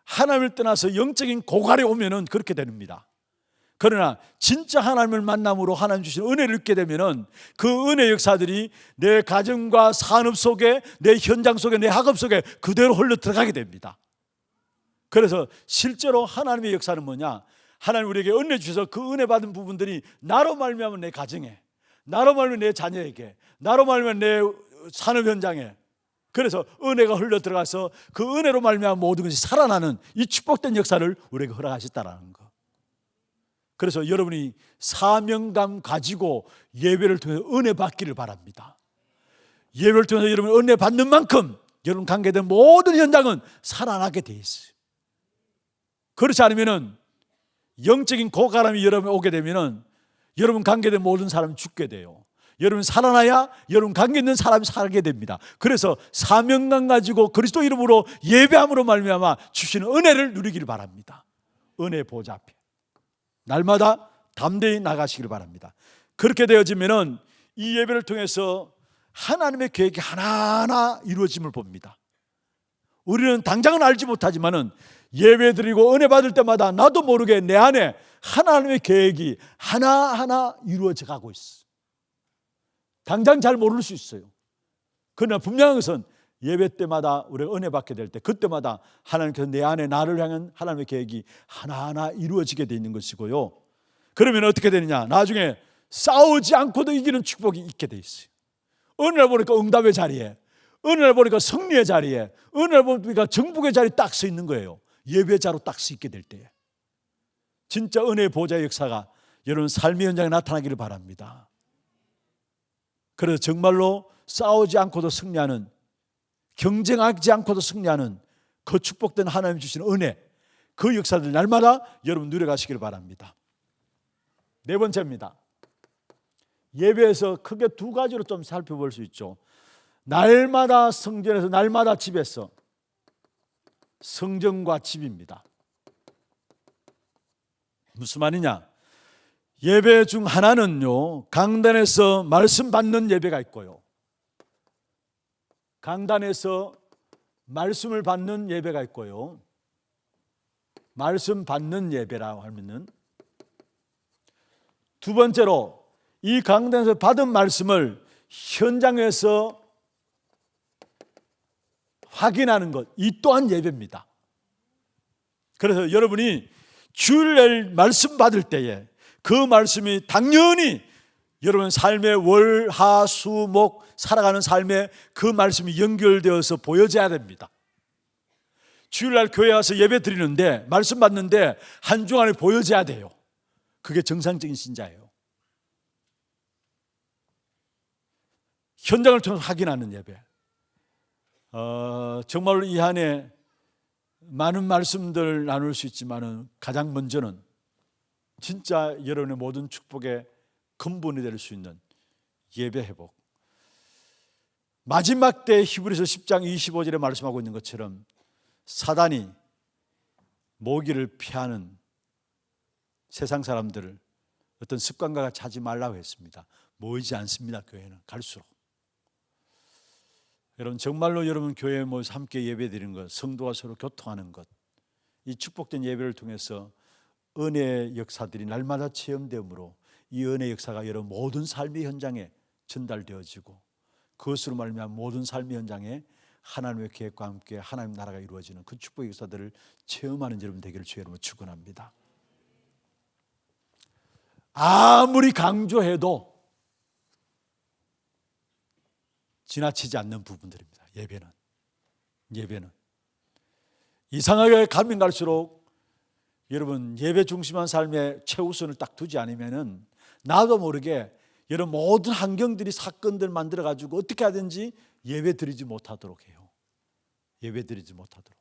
A: 하나님을 떠나서 영적인 고갈에 오면은 그렇게 됩니다. 그러나 진짜 하나님을 만남으로 하나님 주신 은혜를 얻게 되면은 그 은혜 역사들이 내 가정과 산업 속에, 내 현장 속에, 내 학업 속에 그대로 흘러 들어가게 됩니다. 그래서 실제로 하나님의 역사는 뭐냐? 하나님 우리에게 은혜 주셔서 그 은혜 받은 부분들이 나로 말미암아 내 가정에, 나로 말미암아 내 자녀에게, 나로 말미암아 내 산업 현장에, 그래서 은혜가 흘러 들어가서 그 은혜로 말미암아 모든 것이 살아나는 이 축복된 역사를 우리에게 허락하셨다라는 거. 그래서 여러분이 사명감 가지고 예배를 통해서 은혜 받기를 바랍니다. 예배를 통해서 여러분이 은혜 받는 만큼 여러분 관계된 모든 현장은 살아나게 돼 있어요. 그렇지 않으면은 영적인 고가람이 여러분에 오게 되면은 여러분 관계된 모든 사람이 죽게 돼요. 여러분 살아나야 여러분 관계 있는 사람이 살게 됩니다. 그래서 사명감 가지고 그리스도 이름으로 예배함으로 말미암아 주시는 은혜를 누리기를 바랍니다. 은혜 보좌 앞에 날마다 담대히 나가시길 바랍니다. 그렇게 되어지면은 이 예배를 통해서 하나님의 계획이 하나하나 이루어짐을 봅니다. 우리는 당장은 알지 못하지만은 예배 드리고 은혜 받을 때마다 나도 모르게 내 안에 하나님의 계획이 하나하나 이루어져 가고 있어. 당장 잘 모를 수 있어요. 그러나 분명한 것은 예배 때마다 우리가 은혜 받게 될 때 그때마다 하나님께서 내 안에 나를 향한 하나님의 계획이 하나하나 이루어지게 돼 있는 것이고요. 그러면 어떻게 되느냐? 나중에 싸우지 않고도 이기는 축복이 있게 돼 있어요. 어느 날 보니까 응답의 자리에, 어느 날 보니까 승리의 자리에, 어느 날 보니까 정복의 자리에 딱 서 있는 거예요. 예배자로 딱 서 있게 될 때에 진짜 은혜의 보좌의 역사가 여러분 삶의 현장에 나타나기를 바랍니다. 그래서 정말로 싸우지 않고도 승리하는, 경쟁하지 않고도 승리하는 그 축복된 하나님 주신 은혜, 그 역사들 날마다 여러분 누려가시길 바랍니다. 네 번째입니다. 예배에서 크게 두 가지로 좀 살펴볼 수 있죠. 날마다 성전에서, 날마다 집에서. 성전과 집입니다. 무슨 말이냐? 예배 중 하나는요, 강단에서 말씀 받는 예배가 있고요, 강단에서 말씀을 받는 예배가 있고요. 말씀 받는 예배라고 하면은 두 번째로 이 강단에서 받은 말씀을 현장에서 확인하는 것, 이 또한 예배입니다. 그래서 여러분이 주일날 말씀 받을 때에 그 말씀이 당연히 여러분 삶의 월, 하, 수, 목 살아가는 삶에 그 말씀이 연결되어서 보여져야 됩니다. 주일날 교회 와서 예배 드리는데 말씀 받는데 한 주 안에 보여져야 돼요. 그게 정상적인 신자예요. 현장을 통해서 확인하는 예배. 정말로 이 한 해 많은 말씀들 나눌 수 있지만 가장 먼저는 진짜 여러분의 모든 축복의 근본이 될 수 있는 예배 회복. 마지막 때 히브리서 10장 25절에 말씀하고 있는 것처럼 사단이 모기를 피하는 세상 사람들을 어떤 습관과 같이 하지 말라고 했습니다. 모이지 않습니다. 교회는 갈수록. 여러분 정말로 여러분 교회에 모여서 함께 예배 드리는 것, 성도가 서로 교통하는 것, 이 축복된 예배를 통해서 은혜의 역사들이 날마다 체험되므로 이 은혜의 역사가 여러분 모든 삶의 현장에 전달되어지고 그것으로 말미암아 모든 삶의 현장에 하나님의 계획과 함께 하나님 나라가 이루어지는 그 축복의 역사들을 체험하는 여러분 되기를 주의 이름으로 축원합니다. 아무리 강조해도 지나치지 않는 부분들입니다. 예배는 이상하게 가면 갈수록 여러분 예배 중심한 삶의 최우선을 딱 두지 않으면은 나도 모르게 여러분 모든 환경들이 사건들 만들어 가지고 어떻게 하든지 예배 드리지 못하도록 해요. 예배 드리지 못하도록.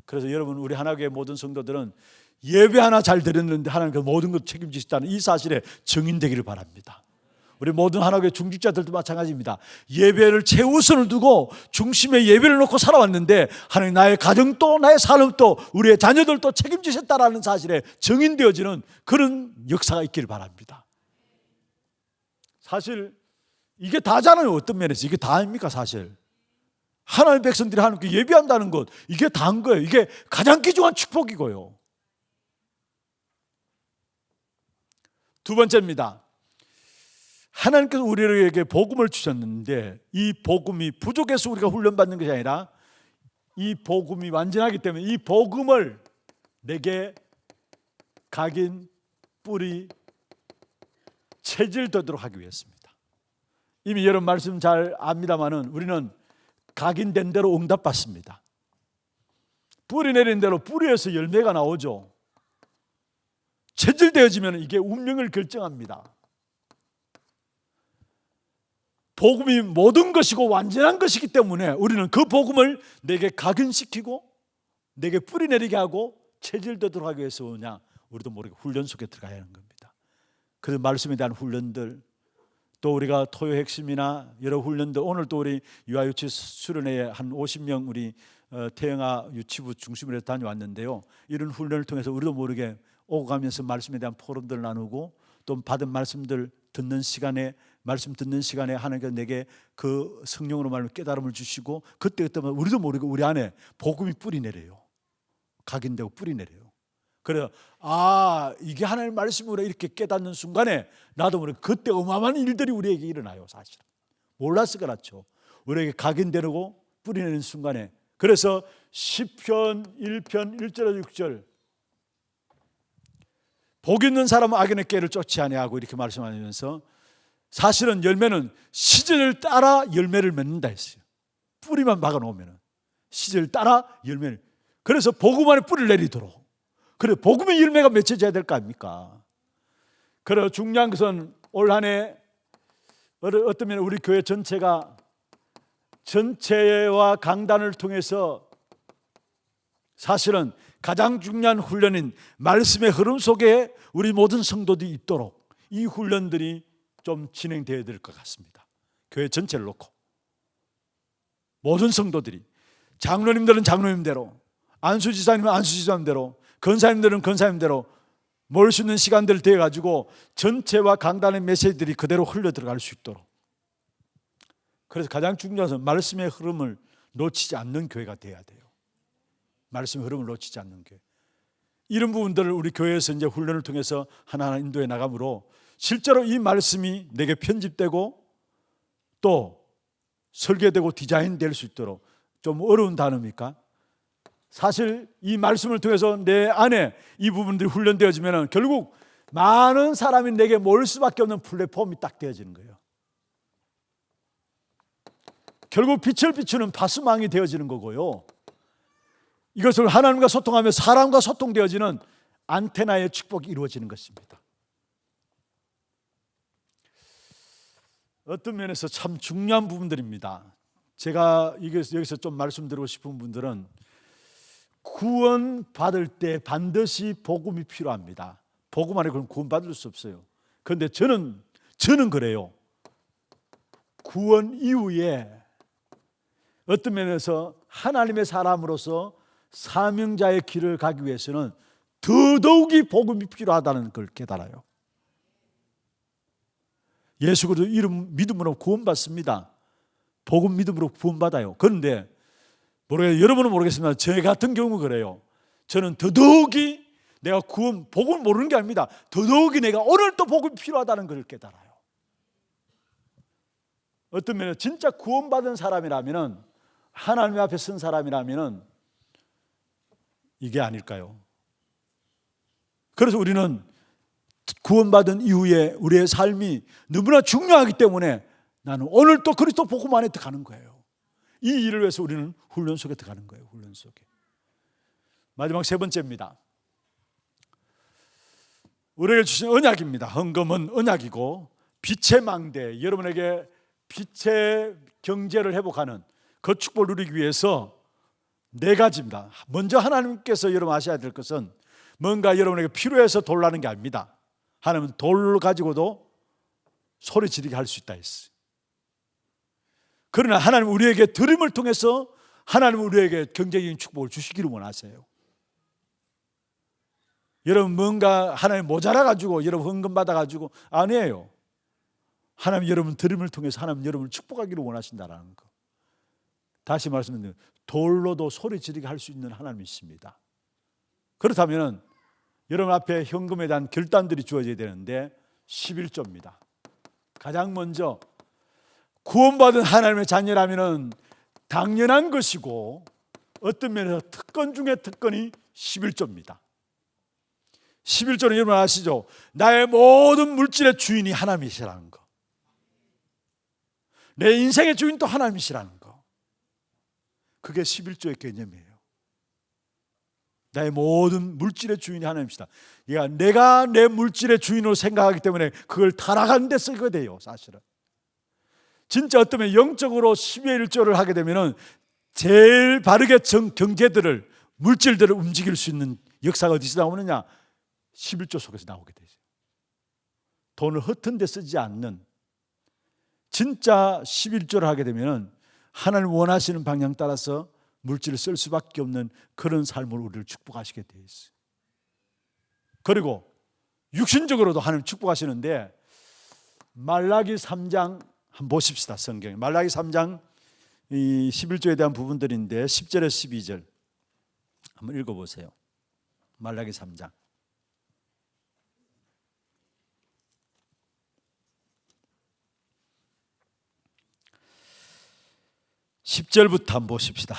A: 그래서 여러분 우리 하나교회 모든 성도들은 예배 하나 잘 드렸는데 하나님 그 모든 것 책임지시다는 이 사실에 증인되기를 바랍니다. 우리 모든 하나교회 중직자들도 마찬가지입니다. 예배를 최우선을 두고 중심에 예배를 놓고 살아왔는데 하나님 나의 가정도 나의 삶도 우리의 자녀들도 책임지셨다라는 사실에 증인되어지는 그런 역사가 있기를 바랍니다. 사실 이게 다잖아요. 어떤 면에서 이게 다입니까? 사실 하나님의 백성들이 하나님께 예배한다는 것 이게 다인 거예요. 이게 가장 귀중한 축복이고요. 두 번째입니다. 하나님께서 우리에게 복음을 주셨는데 이 복음이 부족해서 우리가 훈련받는 것이 아니라 이 복음이 완전하기 때문에 이 복음을 내게 각인, 뿌리, 체질되도록 하기 위해서입니다. 이미 여러분 말씀 잘 압니다마는 우리는 각인된 대로 응답받습니다. 뿌리 내린 대로 뿌리에서 열매가 나오죠. 체질되어지면 이게 운명을 결정합니다. 복음이 모든 것이고 완전한 것이기 때문에 우리는 그 복음을 내게 각인시키고 내게 뿌리 내리게 하고 체질되도록 하기 위해서 그냥 우리도 모르게 훈련 속에 들어가야 하는 겁니다. 그 말씀에 대한 훈련들 또 우리가 토요 핵심이나 여러 훈련들 오늘 또 우리 유아유치 수련회에 한 50명 우리 태영아 유치부 중심으로 해서 다녀왔는데요. 이런 훈련을 통해서 우리도 모르게 오고 가면서 말씀에 대한 포럼들을 나누고 또 받은 말씀들 듣는 시간에 말씀 듣는 시간에 하나님께서 내게 그 성령으로 말하면 깨달음을 주시고 그때마다 우리도 모르게 우리 안에 복음이 뿌리 내려요. 각인되고 뿌리 내려요. 그래서 이게 하나님의 말씀으로 이렇게 깨닫는 순간에 나도 모르게 그때 어마어마한 일들이 우리에게 일어나요. 사실은 몰랐을 거라죠. 우리에게 각인되고 뿌리 내리는 순간에 그래서 시편 1편 1절에서 6절 복 있는 사람은 악인의 꾀를 쫓지 아니하고 이렇게 말씀하면서 사실은 열매는 시절을 따라 열매를 맺는다 했어요. 뿌리만 막아놓으면 시절을 따라 열매를. 그래서 복음 안에 뿌리를 내리도록. 그래 복음의 열매가 맺혀져야 될 거 아닙니까? 그래 중요한 것은 올 한 해 어떤 면에 우리 교회 전체가 전체와 강단을 통해서 사실은 가장 중요한 훈련인 말씀의 흐름 속에 우리 모든 성도들이 있도록 이 훈련들이 좀 진행되어야 될 것 같습니다. 교회 전체를 놓고 모든 성도들이 장로님들은 장로님대로 안수지사님은 안수지사님대로 권사님들은 권사님대로 모일 수 있는 시간들 되어가지고 전체와 강단의 메시지들이 그대로 흘러 들어갈 수 있도록 그래서 가장 중요한 것은 말씀의 흐름을 놓치지 않는 교회가 돼야 돼요. 말씀의 흐름을 놓치지 않는 교회. 이런 부분들을 우리 교회에서 이제 훈련을 통해서 하나하나 인도해 나가므로 실제로 이 말씀이 내게 편집되고 또 설계되고 디자인될 수 있도록 좀 어려운 단어입니까? 사실 이 말씀을 통해서 내 안에 이 부분들이 훈련되어지면 결국 많은 사람이 내게 모일 수밖에 없는 플랫폼이 딱 되어지는 거예요. 결국 빛을 비추는 파수망이 되어지는 거고요. 이것을 하나님과 소통하며 사람과 소통되어지는 안테나의 축복이 이루어지는 것입니다. 어떤 면에서 참 중요한 부분들입니다. 제가 여기서 좀 말씀드리고 싶은 분들은 구원 받을 때 반드시 복음이 필요합니다. 복음 안에 그럼 구원 받을 수 없어요. 그런데 저는 그래요. 구원 이후에 어떤 면에서 하나님의 사람으로서 사명자의 길을 가기 위해서는 더더욱이 복음이 필요하다는 걸 깨달아요. 예수 그리스도 이름 믿음으로 구원받습니다. 복음 믿음으로 구원받아요. 그런데 여러분은 모르겠지만 저 같은 경우 그래요. 저는 더더욱이 내가 복음을 모르는 게 아닙니다. 더더욱이 내가 오늘 또 복음이 필요하다는 걸 깨달아요. 어떤 면에 진짜 구원받은 사람이라면, 하나님 앞에 선 사람이라면 이게 아닐까요? 그래서 우리는 구원받은 이후에 우리의 삶이 너무나 중요하기 때문에 나는 오늘 또 그리스도 복음 안에 들어가는 거예요. 이 일을 위해서 우리는 훈련 속에 들어가는 거예요. 훈련 속에. 마지막 세 번째입니다. 우리에게 주신 언약입니다. 헌금은 언약이고 빛의 망대, 여러분에게 빛의 경제를 회복하는 그 축복을 누리기 위해서 네 가지입니다. 먼저 하나님께서 여러분 아셔야 될 것은 뭔가 여러분에게 필요해서 돌라는 게 아닙니다. 하나님은 돌 가지고도 소리 지르게 할 수 있다 했어요. 그러나 하나님은 우리에게 드림을 통해서 하나님은 우리에게 경제적인 축복을 주시기를 원하세요. 여러분 뭔가 하나님 모자라가지고 여러분 헌금 받아가지고 아니에요. 하나님 여러분 드림을 통해서 하나님 여러분을 축복하기를 원하신다는 거. 다시 말씀드리면 돌로도 소리 지르게 할 수 있는 하나님이십니다. 그렇다면 여러분 앞에 현금에 대한 결단들이 주어져야 되는데 11조입니다. 가장 먼저 구원받은 하나님의 자녀라면 당연한 것이고 어떤 면에서 특권 중에 특권이 11조입니다. 11조는 여러분 아시죠? 나의 모든 물질의 주인이 하나님이시라는 거. 내 인생의 주인도 하나님이시라는 거. 그게 11조의 개념이에요. 나의 모든 물질의 주인이 하나님이시다. 내가 내 물질의 주인으로 생각하기 때문에 그걸 타락하는 데 쓰게 돼요. 사실은 진짜 어쩌면 영적으로 10의 1조를 하게 되면 제일 바르게 경제들을 물질들을 움직일 수 있는 역사가 어디서 나오느냐? 11조 속에서 나오게 되죠. 돈을 허튼 데 쓰지 않는 진짜 11조를 하게 되면 하나님 원하시는 방향 따라서 물질을 쓸 수밖에 없는 그런 삶을 우리를 축복하시게 되어 있어요. 그리고 육신적으로도 하나님 축복하시는데 말라기 3장 한번 보십시다. 성경에 말라기 3장 이 11조에 대한 부분들인데 10절에서 12절 한번 읽어보세요. 말라기 3장 10절부터 한번 보십시다.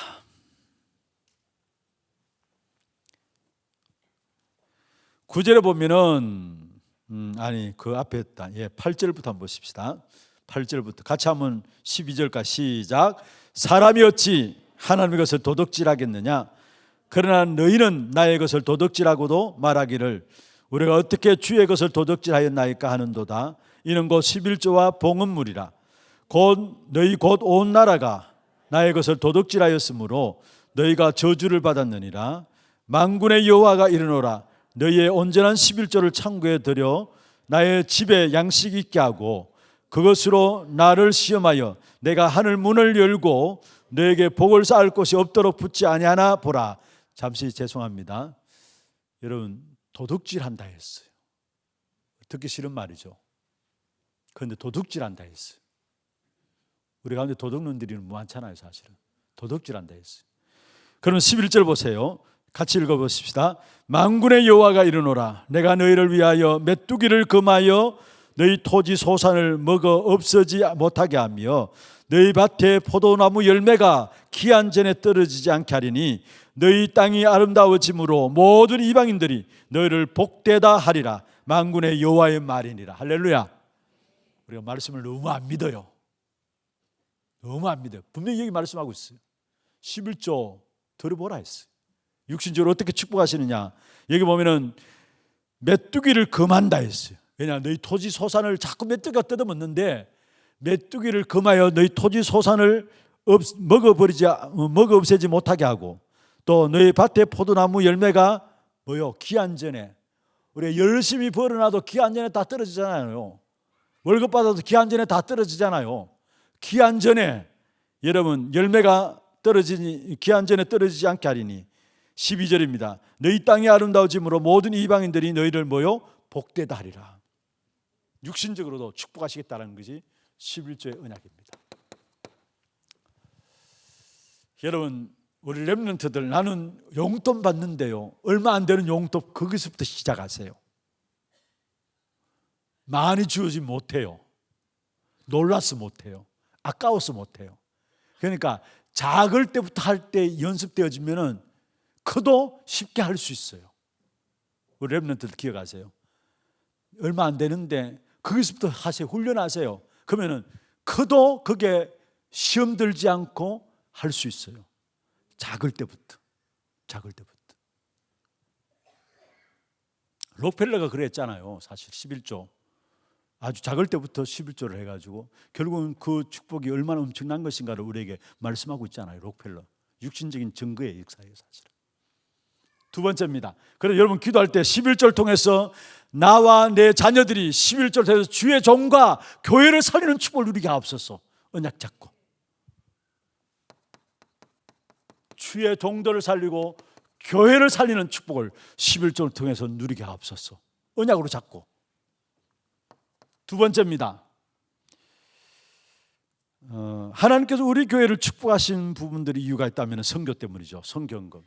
A: 9절에 보면은 그 앞에 있다. 8절부터 한번 보십시다. 8절부터 같이 한번 12절까지 시작. 사람이 어찌 하나님의 것을 도둑질하겠느냐? 그러나 너희는 나의 것을 도둑질하고도 말하기를 우리가 어떻게 주의 것을 도둑질하였나이까 하는도다. 이는 곧 11조와 봉헌물이라. 너희 곧 온 나라가 나의 것을 도둑질하였으므로 너희가 저주를 받았느니라. 만군의 여호와가 이르노라. 너희의 온전한 11조를 창고에 들여 나의 집에 양식 있게 하고 그것으로 나를 시험하여 내가 하늘 문을 열고 너에게 복을 쌓을 곳이 없도록 붙지 아니하나 보라. 잠시 죄송합니다. 여러분 도둑질한다 했어요. 듣기 싫은 말이죠. 그런데 도둑질한다 했어요. 우리 가운데 도둑놈들이 많잖아요. 사실은 도둑질한다 했어요. 그러면 11절 보세요. 같이 읽어보십시다. 만군의 여호와가 이르노라. 내가 너희를 위하여 메뚜기를 금하여 너희 토지 소산을 먹어 없어지지 못하게 하며 너희 밭에 포도나무 열매가 기한 전에 떨어지지 않게 하리니 너희 땅이 아름다워짐으로 모든 이방인들이 너희를 복되다 하리라. 만군의 여호와의 말이니라. 할렐루야. 우리가 말씀을 너무 안 믿어요. 너무 안 믿어요. 분명히 여기 말씀하고 있어요. 11조 들어보라 했어요. 육신적으로 어떻게 축복하시느냐. 여기 보면은 메뚜기를 금한다 했어요. 왜냐, 너희 토지 소산을 자꾸 메뚜기가 뜯어먹는데 메뚜기를 금하여 너희 토지 소산을 먹어 없애지 못하게 하고, 또 너희 밭에 포도나무 열매가 뭐요? 기한 전에. 우리 열심히 벌어놔도 기한 전에 다 떨어지잖아요. 월급 받아도 기한 전에 다 떨어지잖아요. 기한 전에 여러분 열매가 기한 전에 떨어지지 않게 하리니. 12절입니다. 너희 땅이 아름다워짐으로 모든 이방인들이 너희를 뭐요? 복되다 하리라. 육신적으로도 축복하시겠다는 것이 11조의 언약입니다. 여러분, 우리 렘넌트들, 나는 용돈 받는데요, 얼마 안 되는 용돈, 거기서부터 시작하세요. 많이 주어지 못해요. 놀라서 못해요. 아까워서 못해요. 그러니까 작을 때부터 할 때 연습되어지면은 커도 쉽게 할 수 있어요. 우리 렘넌트들 기억하세요. 얼마 안 되는데 거기서부터 하세요. 훈련하세요. 그러면은 커도 그게 시험 들지 않고 할 수 있어요. 작을 때부터. 록펠러가 그랬잖아요. 사실 11조. 아주 작을 때부터 11조를 해가지고 결국은 그 축복이 얼마나 엄청난 것인가를 우리에게 말씀하고 있잖아요. 록펠러. 육신적인 증거의 역사예요, 사실은. 두 번째입니다. 그래서 여러분 기도할 때 11조를 통해서 나와 내 자녀들이 11조를 통해서 주의 종과 교회를 살리는 축복을 누리게 하옵소서. 언약 잡고 주의 종들을 살리고 교회를 살리는 축복을 11조를 통해서 누리게 하옵소서. 언약으로 잡고. 두 번째입니다. 하나님께서 우리 교회를 축복하신 부분들이 이유가 있다면 선교 때문이죠. 선교헌금.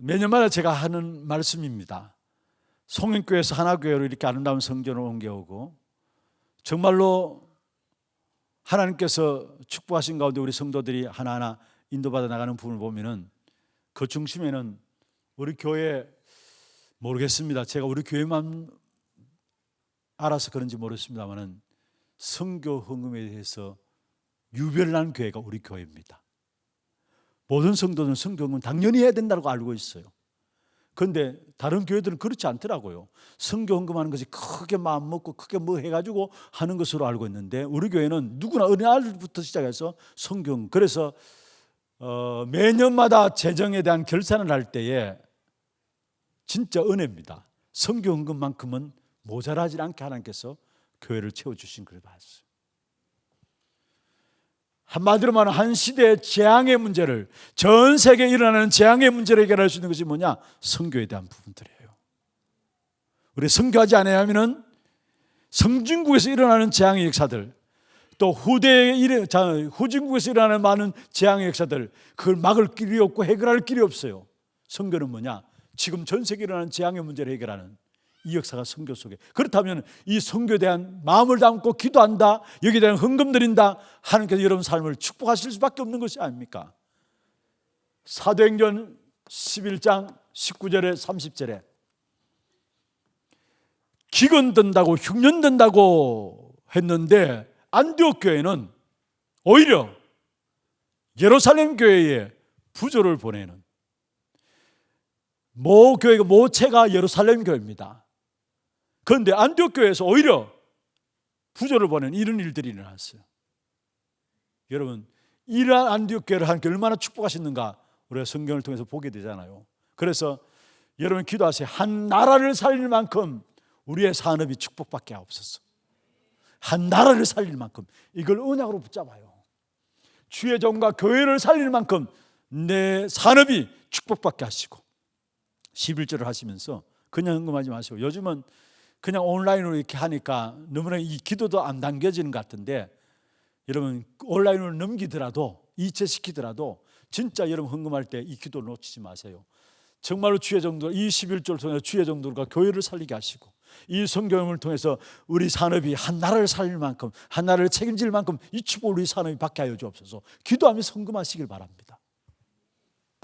A: 매년마다 제가 하는 말씀입니다. 송영교회에서 하나교회로 이렇게 아름다운 성전을 옮겨오고 정말로 하나님께서 축복하신 가운데 우리 성도들이 하나하나 인도받아 나가는 부분을 보면은 그 중심에는 우리 교회, 모르겠습니다. 제가 우리 교회만 알아서 그런지 모르겠습니다만은 선교 헌금에 대해서 유별난 교회가 우리 교회입니다. 모든 성도들은 선교 헌금 당연히 해야 된다고 알고 있어요. 그런데 다른 교회들은 그렇지 않더라고요. 선교 헌금하는 것이 크게 마음 먹고 크게 뭐 해가지고 하는 것으로 알고 있는데 우리 교회는 누구나 어느 날부터 시작해서 선교 헌금. 그래서 매년마다 재정에 대한 결산을 할 때에 진짜 은혜입니다. 선교 헌금만큼은 모자라지 않게 하나님께서 교회를 채워주신 걸 봤어요. 한마디로 말하면 한 시대의 재앙의 문제를, 전 세계에 일어나는 재앙의 문제를 해결할 수 있는 것이 뭐냐? 선교에 대한 부분들이에요. 우리 선교하지 않으면 선진국에서 일어나는 재앙의 역사들, 또 후진국에서 일어나는 많은 재앙의 역사들, 그걸 막을 길이 없고 해결할 길이 없어요. 선교는 뭐냐? 지금 전 세계에 일어나는 재앙의 문제를 해결하는 이 역사가 선교 속에. 그렇다면 이 선교에 대한 마음을 담고 기도한다, 여기에 대한 헌금 드린다, 하나님께서 여러분 삶을 축복하실 수밖에 없는 것이 아닙니까? 사도행전 11장 19절에 30절에 기근 든다고 흉년 든다고 했는데 안디옥 교회는 오히려 예루살렘 교회에 부조를 보내는, 모체가 예루살렘 교회입니다. 그런데 안디옥 교회에서 오히려 부조를 보내는 이런 일들이 일어났어요. 여러분, 이러한 안디옥 교회를 하나님께 얼마나 축복하셨는가 우리가 성경을 통해서 보게 되잖아요. 그래서 여러분 기도하세요. 한 나라를 살릴 만큼 우리의 산업이 축복받게 하옵소서. 한 나라를 살릴 만큼 이걸 언약으로 붙잡아요. 주의 종과 교회를 살릴 만큼 내 산업이 축복받게 하시고 11절을 하시면서 그냥 헌금하지 마시고, 요즘은 그냥 온라인으로 이렇게 하니까 너무나 이 기도도 안 당겨지는 것 같은데 여러분 온라인으로 넘기더라도 이체시키더라도 진짜 여러분 헌금할 때 이 기도를 놓치지 마세요. 정말로 주의 정도, 이 11조를 통해서 주의 정도가 교회를 살리게 하시고, 이 성경을 통해서 우리 산업이 한 나라를 살릴 만큼, 한 나라를 책임질 만큼 이 축복을 우리 산업이 받게 하여 주옵소서. 기도하며 헌금하시길 바랍니다.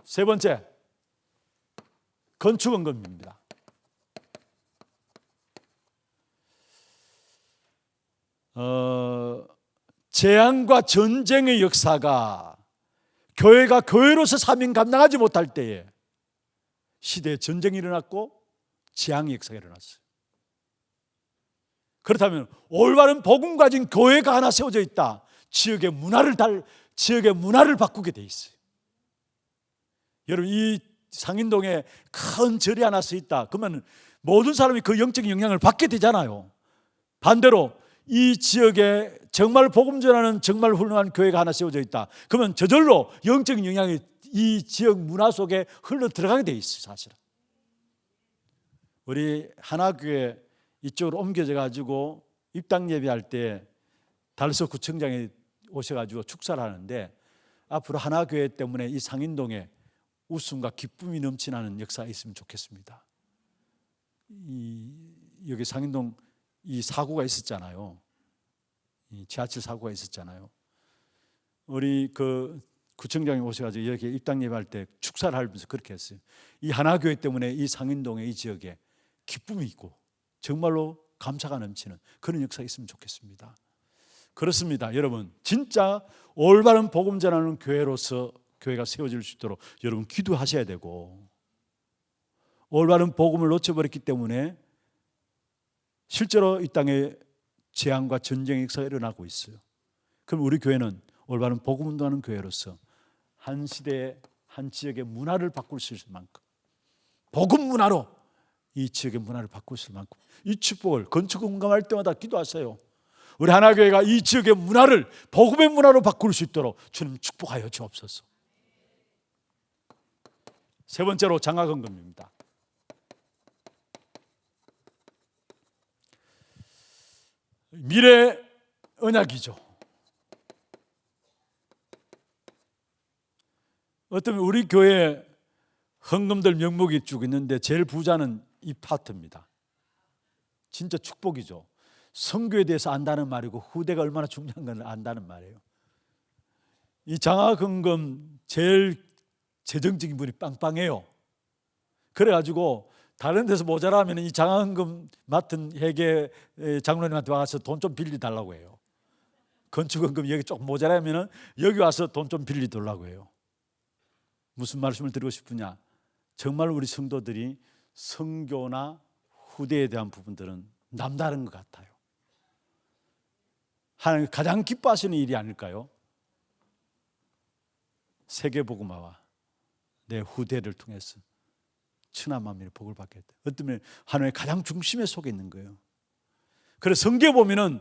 A: 세 번째, 건축 헌금입니다. 재앙과 전쟁의 역사가 교회가 교회로서 사명 감당하지 못할 때에 시대에 전쟁이 일어났고 재앙의 역사가 일어났어요. 그렇다면 올바른 복음 가진 교회가 하나 세워져 있다. 지역의 문화를 바꾸게 돼 있어요. 여러분, 이 상인동에 큰 절이 하나 서 있다. 그러면 모든 사람이 그 영적인 영향을 받게 되잖아요. 반대로 이 지역에 정말 복음 전하는 정말 훌륭한 교회가 하나 세워져 있다. 그러면 저절로 영적인 영향이 이 지역 문화 속에 흘러 들어가게 돼 있어요. 사실은 우리 하나교회 이쪽으로 옮겨져 가지고 입당 예배할 때 달서 구청장이 오셔가지고 축사를 하는데, 앞으로 하나교회 때문에 이 상인동에 웃음과 기쁨이 넘치는 역사가 있으면 좋겠습니다. 여기 상인동 이 사고가 있었잖아요. 이 지하철 사고가 있었잖아요. 우리 그 구청장이 오셔가지고 이렇게 입당 예배할 때 축사를 하면서 그렇게 했어요. 이 하나교회 때문에 이 상인동의 이 지역에 기쁨이 있고 정말로 감사가 넘치는 그런 역사가 있으면 좋겠습니다. 그렇습니다. 여러분, 진짜 올바른 복음 전하는 교회로서 교회가 세워질 수 있도록 여러분 기도하셔야 되고, 올바른 복음을 놓쳐버렸기 때문에 실제로 이 땅에 재앙과 전쟁의 역사가 일어나고 있어요. 그럼 우리 교회는 올바른 복음 운동하는 교회로서 한 시대의 한 지역의 문화를 바꿀 수 있을 만큼, 복음 문화로 이 지역의 문화를 바꿀 수 있을 만큼 이 축복을 건축 공감할 때마다 기도하세요. 우리 하나교회가 이 지역의 문화를 복음의 문화로 바꿀 수 있도록 주님 축복하여 주옵소서. 세 번째로 장학헌금입니다. 미래 언약이죠. 어쩌면 우리 교회 헌금들 명목이 쭉 있는데 제일 부자는 이 파트입니다. 진짜 축복이죠. 선교에 대해서 안다는 말이고 후대가 얼마나 중요한 걸 안다는 말이에요. 이 장학헌금 제일 재정적인 분이 빵빵해요. 그래가지고 다른 데서 모자라면 이 장학헌금 맡은 회계 장로님한테 와서 돈 좀 빌려달라고 해요. 건축헌금 여기 조금 모자라면 여기 와서 돈 좀 빌려달라고 해요. 무슨 말씀을 드리고 싶으냐, 정말 우리 성도들이 선교나 후대에 대한 부분들은 남다른 것 같아요. 하나님 가장 기뻐하시는 일이 아닐까요? 세계복음화와 내 후대를 통해서 천하 만민의 복을 받겠다. 어쩌면 하나님의 가장 중심에 속에 있는 거예요. 그래서 성경에 보면은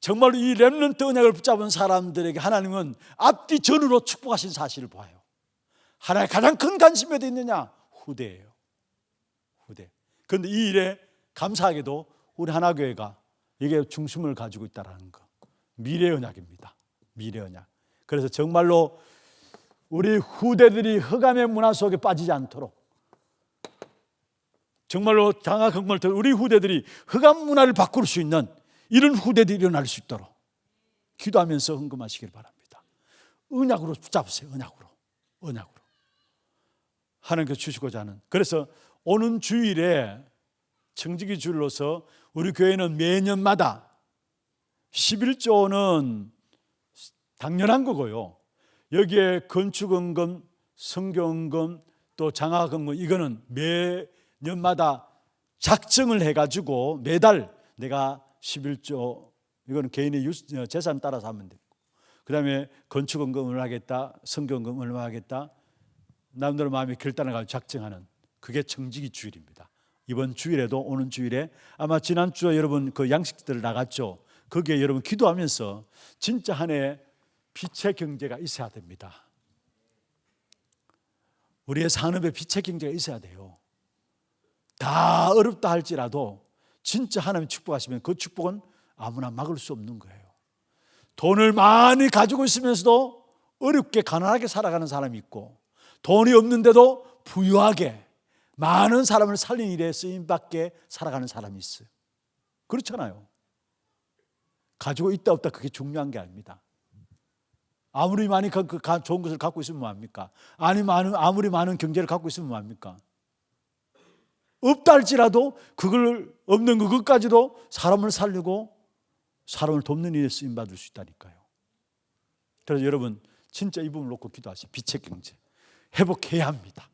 A: 정말로 이 렘넌트 언약을 붙잡은 사람들에게 하나님은 앞뒤 전으로 축복하신 사실을 봐요. 하나님의 가장 큰 관심이 어디 있느냐? 후대예요. 후대. 그런데 이 일에 감사하게도 우리 하나교회가 이게 중심을 가지고 있다는 거. 미래 언약입니다. 미래 언약. 그래서 정말로 우리 후대들이 흑암의 문화 속에 빠지지 않도록, 정말로 장학헌금을 통해 우리 후대들이 흑암 문화를 바꿀 수 있는 이런 후대들이 일어날 수 있도록 기도하면서 헌금하시길 바랍니다. 언약으로 붙잡으세요. 언약으로 하나님께서 주시고자 하는. 그래서 오는 주일에 청지기 주일로서 우리 교회는 매년마다 11조는 당연한 거고요. 여기에 건축헌금, 성교헌금, 또 장학헌금, 이거는 매년마다 작정을 해가지고 매달 내가 11조, 이거는 개인의 재산 따라서 하면 되고, 그 다음에 건축헌금을 하겠다, 성교헌금을 하겠다, 남들 마음에 결단을 가지고 작정하는, 그게 청지기 주일입니다. 이번 주일에도, 오는 주일에 아마 지난주에 여러분 그 양식들 나갔죠. 거기에 여러분 기도하면서 진짜 한 해 빛의 경제가 있어야 됩니다. 우리의 산업에 빛의 경제가 있어야 돼요. 다 어렵다 할지라도 진짜 하나님 축복하시면 그 축복은 아무나 막을 수 없는 거예요. 돈을 많이 가지고 있으면서도 어렵게 가난하게 살아가는 사람이 있고, 돈이 없는데도 부유하게 많은 사람을 살린 일에 쓰임받게 살아가는 사람이 있어요. 그렇잖아요. 가지고 있다 없다 그게 중요한 게 아닙니다. 아무리 많이 좋은 것을 갖고 있으면 뭐합니까? 아무리 많은 경제를 갖고 있으면 뭐합니까? 없다 할지라도 그걸 없는 그것까지도 사람을 살리고 사람을 돕는 일에 쓰임받을 수 있다니까요. 그래서 여러분 진짜 이 부분을 놓고 기도하세요. 빛의 경제 회복해야 합니다.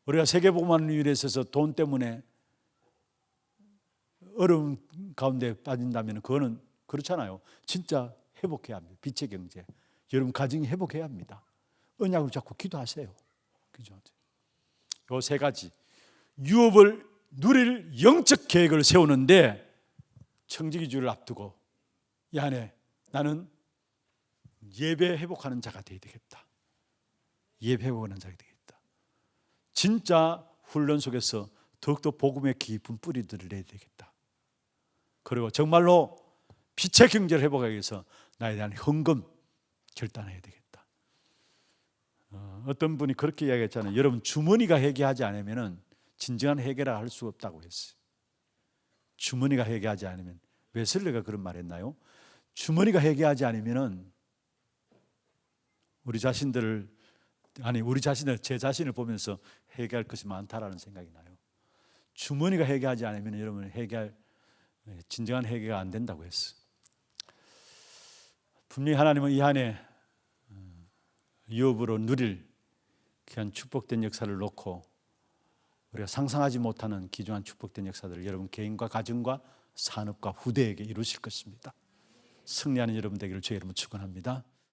A: 우리가 세계복음화를 있어서 돈 때문에 어려움 가운데 빠진다면 그거는 그렇잖아요. 진짜 회복해야 합니다. 빛의 경제. 여러분 가정이 회복해야 합니다. 언약을 잡고 기도하세요. 요 세 가지 유업을 누릴 영적 계획을 세우는데 청지기주를 앞두고 이 안에 나는 예배 회복하는 자가 되어야 되겠다. 예배 회복하는 자가 되겠다. 진짜 훈련 속에서 더욱더 복음의 깊은 뿌리들을 내야 되겠다. 그리고 정말로 빛의 경제를 회복하기 위해서 나에 대한 헌금 결단해야 되겠다. 어떤 분이 그렇게 이야기했잖아요. 여러분 주머니가 회개하지 않으면 진정한 회개라 할 수 없다고 했어요. 주머니가 회개하지 않으면. 웨슬리가 그런 말 했나요? 주머니가 회개하지 않으면 우리 자신을 제 자신을 보면서 회개할 것이 많다라는 생각이 나요. 주머니가 회개하지 않으면 여러분 진정한 회개가 안 된다고 했어요. 분명히 하나님은 이 안에 유업으로 누릴 귀한 축복된 역사를 놓고 우리가 상상하지 못하는 귀중한 축복된 역사들을 여러분 개인과 가정과 산업과 후대에게 이루실 것입니다. 승리하는 여러분 되기를 주의 이름으로 축원합니다.